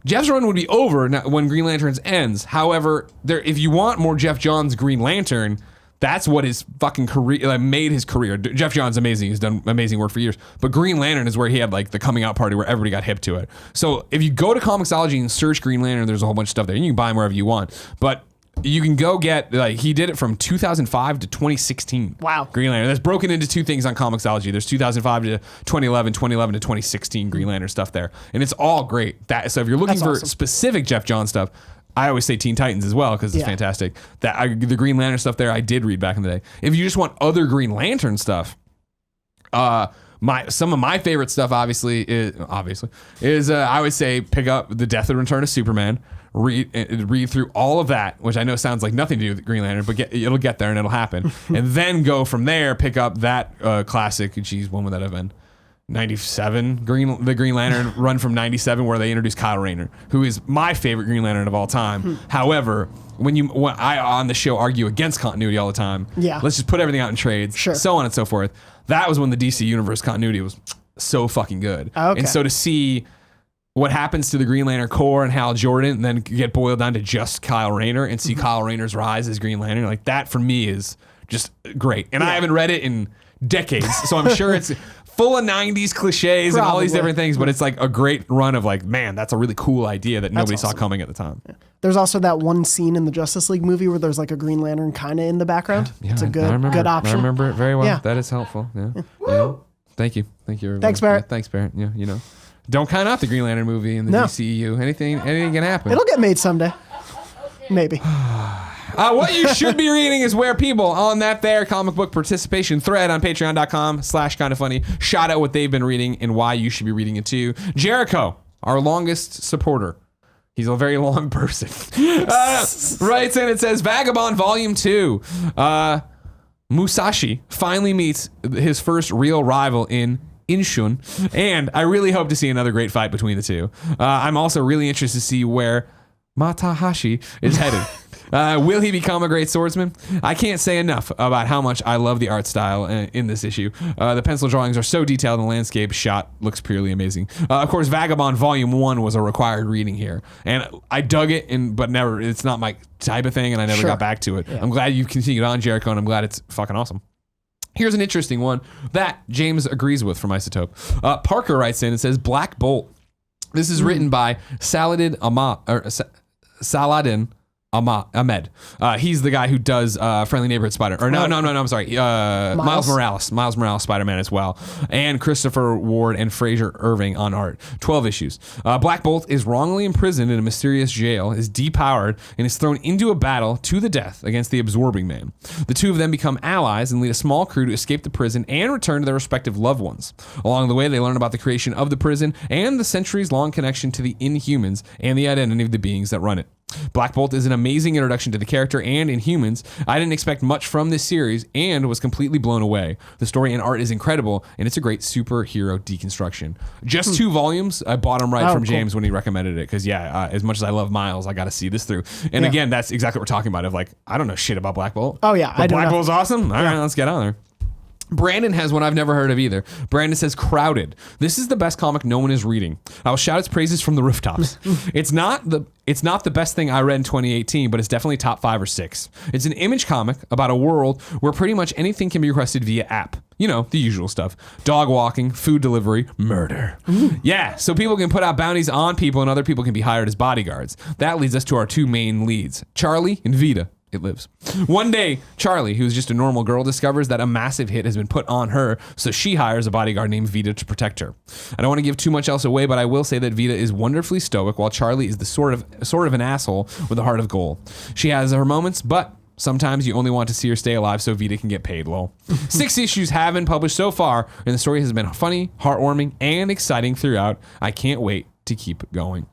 Jeff's run would be over when Green Lanterns ends. However, if you want more Jeff Johns Green Lantern, that's what his fucking career made his career. Jeff Johns amazing. He's done amazing work for years. But Green Lantern is where he had like the coming out party where everybody got hip to it. So if you go to Comixology and search Green Lantern, there's a whole bunch of stuff there. You can buy them wherever you want. But you can go get, he did it from 2005 to 2016. Wow. Green Lantern. That's broken into two things on Comixology. There's 2005 to 2011, 2011 to 2016 Green Lantern stuff there. And it's all great. So if you're looking for specific Jeff Johns stuff, I always say Teen Titans as well because it's fantastic. The Green Lantern stuff there I did read back in the day. If you just want other Green Lantern stuff, some of my favorite stuff obviously is I would say pick up The Death and Return of Superman. Read through all of that, which I know sounds like nothing to do with Green Lantern, but it'll get there and it'll happen. And then go from there, pick up that classic, when would that have been? 97 the Green Lantern run from 97 where they introduced Kyle Rayner, who is my favorite Green Lantern of all time. However, when I on the show argue against continuity all the time, let's just put everything out in trades, so on and so forth. That was when the DC Universe continuity was so fucking good. Okay. And so to see what happens to the Green Lantern Corps and Hal Jordan, and then get boiled down to just Kyle Rayner and see Kyle Rayner's rise as Green Lantern, like that for me is just great. And I haven't read it in decades, so I'm sure it's full of 90s cliches and all these different things, but it's like a great run of like, man, that's a really cool idea that nobody saw coming at the time. Yeah. There's also that one scene in the Justice League movie where there's like a Green Lantern kind of in the background. Yeah, it's a good option. I remember it very well. Yeah. That is helpful. Yeah. Thank you. Everybody. Thanks, Barrett. Yeah, thanks, Barrett. Yeah, Don't count out the Green Lantern movie in the DCEU. Anything can happen. It'll get made someday. Maybe. What you should be reading is where people on that there comic book participation thread on patreon.com/kindafunny shout out what they've been reading and why you should be reading it too. Jericho, our longest supporter. He's a very long person. Writes in, it says, Vagabond Volume 2. Musashi finally meets his first real rival in Inshun, and I really hope to see another great fight between the two. I'm also really interested to see where Matahashi is headed. Will he become a great swordsman? I can't say enough about how much I love the art style in this issue. The pencil drawings are so detailed and the landscape shot looks purely amazing. Of course, Vagabond Volume 1 was a required reading here, and I dug it, but it's not my type of thing, and I never got back to it. Yeah. I'm glad you continued on, Jericho, and I'm glad it's fucking awesome. Here's an interesting one that James agrees with from Isotope. Parker writes in and says, Black Bolt. This is written by Saladin Ahmed. He's the guy who does Friendly Neighborhood Spider. Or no, I'm sorry. Miles Morales Spider-Man as well. And Christopher Ward and Fraser Irving on art. 12 issues. Black Bolt is wrongly imprisoned in a mysterious jail, is depowered, and is thrown into a battle to the death against the Absorbing Man. The two of them become allies and lead a small crew to escape the prison and return to their respective loved ones. Along the way, they learn about the creation of the prison and the centuries-long connection to the Inhumans and the identity of the beings that run it. Black Bolt is an amazing introduction to the character and Inhumans. I didn't expect much from this series and was completely blown away. The story and art is incredible, and it's a great superhero deconstruction. Just 2 volumes. I bought them from James when he recommended it because, as much as I love Miles, I got to see this through. And again, that's exactly what we're talking about of like, I don't know shit about Black Bolt. Oh, yeah. But Black Bolt's awesome? All right, let's get on there. Brandon has one I've never heard of either. Brandon says, Crowded. This is the best comic no one is reading. I will shout its praises from the rooftops. It's not the best thing I read in 2018, but it's definitely top 5 or 6. It's an Image comic about a world where pretty much anything can be requested via app. You know, the usual stuff. Dog walking, food delivery, murder. Yeah, so people can put out bounties on people and other people can be hired as bodyguards. That leads us to our 2 main leads, Charlie and Vita. It lives. One day, Charlie, who's just a normal girl, discovers that a massive hit has been put on her, so she hires a bodyguard named Vita to protect her. I don't want to give too much else away, but I will say that Vita is wonderfully stoic, while Charlie is the sort of an asshole with a heart of gold. She has her moments, but sometimes you only want to see her stay alive so Vita can get paid, lol. 6 issues have been published so far, and the story has been funny, heartwarming, and exciting throughout. I can't wait to keep going.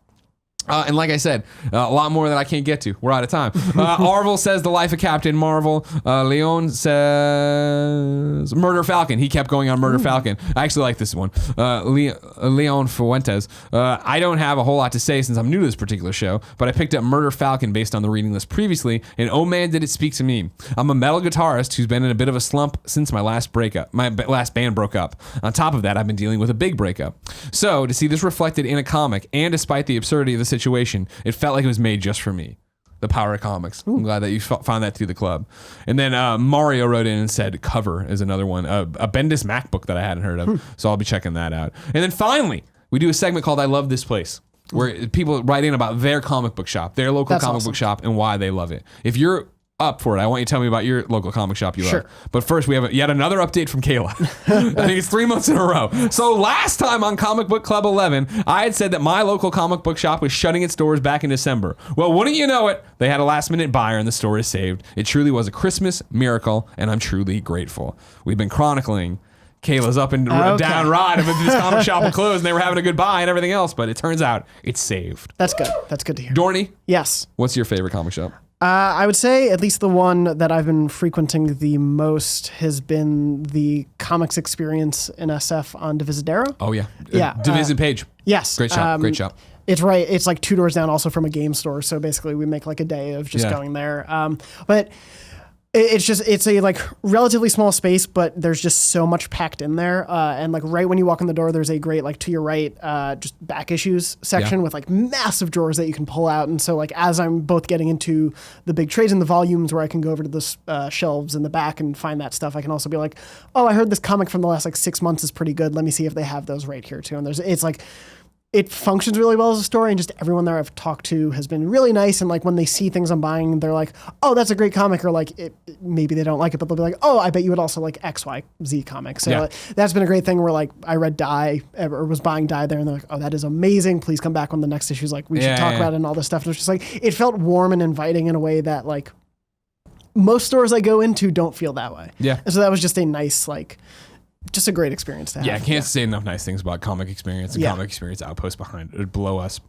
And like I said, a lot more that I can't get to. We're out of time. Arvel says The Life of Captain Marvel. Leon says Murder Falcon. He kept going on Murder Falcon. I actually like this one. Leon Fuentes. I don't have a whole lot to say since I'm new to this particular show, but I picked up Murder Falcon based on the reading list previously, and oh man, did it speak to me. I'm a metal guitarist who's been in a bit of a slump since my last band broke up. On top of that, I've been dealing with a big breakup. So to see this reflected in a comic, and despite the absurdity of the situation, it felt like it was made just for me. The power of comics. I'm glad that you found that through the club. And then Mario wrote in and said Cover is another one, a Bendis MacBook that I hadn't heard of. So I'll be checking that out. And then finally, we do a segment called I Love This Place, where people write in about their comic book shop, their local comic book shop, and why they love it. If you're up for it, I want you to tell me about your local comic shop you love. But first, we have yet another update from Kayla. I think it's 3 months in a row. So last time on Comic Book Club 11, I had said that my local comic book shop was shutting its doors back in December. Well, wouldn't you know it, they had a last-minute buyer and the store is saved. It truly was a Christmas miracle, and I'm truly grateful. We've been chronicling Kayla's up and down ride of this comic shop was closed and they were having a good buy and everything else, but it turns out it's saved. That's good. That's good to hear. Dorney? Yes. What's your favorite comic shop? I would say at least the one that I've been frequenting the most has been the Comics Experience in SF on Divisadero. Oh, yeah. Yeah. Diviz and Page. Yes. Great shop. Great shop. It's right. It's like 2 doors down also from a game store. So basically we make like a day of just going there. But it's a like relatively small space, but there's just so much packed in there. And like right when you walk in the door, there's a great like to your right, just back issues section with like massive drawers that you can pull out. And so like as I'm both getting into the big trades and the volumes where I can go over to the shelves in the back and find that stuff, I can also be like, oh, I heard this comic from the last like 6 months is pretty good. Let me see if they have those right here too. And it's like, it functions really well as a story, and just everyone there I've talked to has been really nice. And like when they see things I'm buying, they're like, "Oh, that's a great comic," or like maybe they don't like it, but they'll be like, "Oh, I bet you would also like XYZ comic." So that's been a great thing. Where like I read Die or was buying Die there, and they're like, "Oh, that is amazing. Please come back when the next issue's like we should talk about it and all this stuff." And it's just like it felt warm and inviting in a way that like most stores I go into don't feel that way. Yeah, and so that was just a nice like. Just a great experience to have. Yeah, I can't say enough nice things about Comic Experience and Comic Experience Outpost behind it. It'd blow us.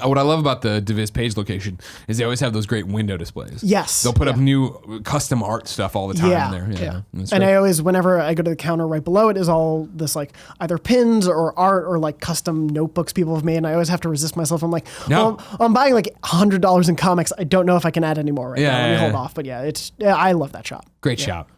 What I love about the Diviz Page location is they always have those great window displays. Yes. They'll put up new custom art stuff all the time in there. Yeah. And I always, whenever I go to the counter right below it is all this like either pins or art or like custom notebooks people have made. And I always have to resist myself. I'm like, well, I'm buying like $100 in comics. I don't know if I can add any more right now. Let me hold off. But I love that shop. Great shop.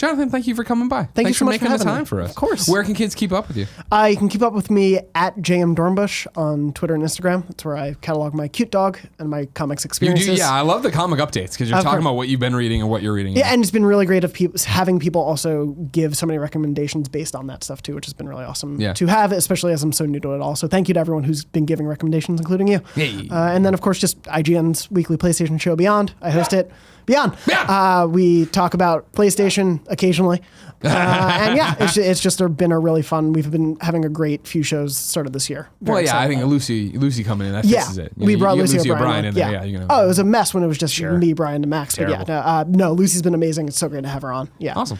Jonathan, thank you for coming by. Thank you Thanks so for much for making the having time me. for us. Of course. Where can kids keep up with you? You can keep up with me at JM Dornbush on Twitter and Instagram. That's where I catalog my cute dog and my comics You experiences. do, yeah. I love the comic updates because you're Of talking course. about what you've been reading and what you're reading. Yeah, and it's been really great of having people also give so many recommendations based on that stuff too, which has been really awesome to have, especially as I'm so new to it all. So thank you to everyone who's been giving recommendations, including you. Hey. And then, of course, just IGN's weekly PlayStation show, Beyond. I host it. Beyond. Yeah. We talk about PlayStation occasionally. And yeah, it's just been a really fun. We've been having a great few shows started this year. Well, yeah, I think Lucy coming in, that fixes it. We brought you get Lucy O'Brien in there. Yeah. You're Oh, it was a mess when it was just me, Brian, and Max. Terrible. But yeah, no, Lucy's been amazing. It's so great to have her on. Yeah. Awesome.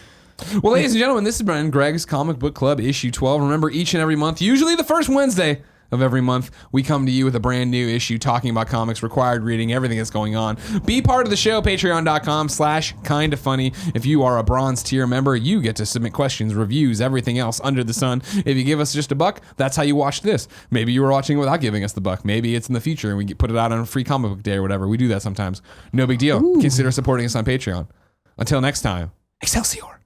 Well, ladies and gentlemen, this has been Greg's Comic Book Club, issue 12. Remember, each and every month, usually the first Wednesday of every month, we come to you with a brand new issue talking about comics, required reading, everything that's going on. Be part of the show, patreon.com/kindafunny. If you are a bronze tier member, you get to submit questions, reviews, everything else under the sun. If you give us just $1, that's how you watch this. Maybe you were watching it without giving us the $1. Maybe it's in the future and we put it out on a free comic book day or whatever. We do that sometimes. No big deal. Consider supporting us on Patreon. Until next time, Excelsior.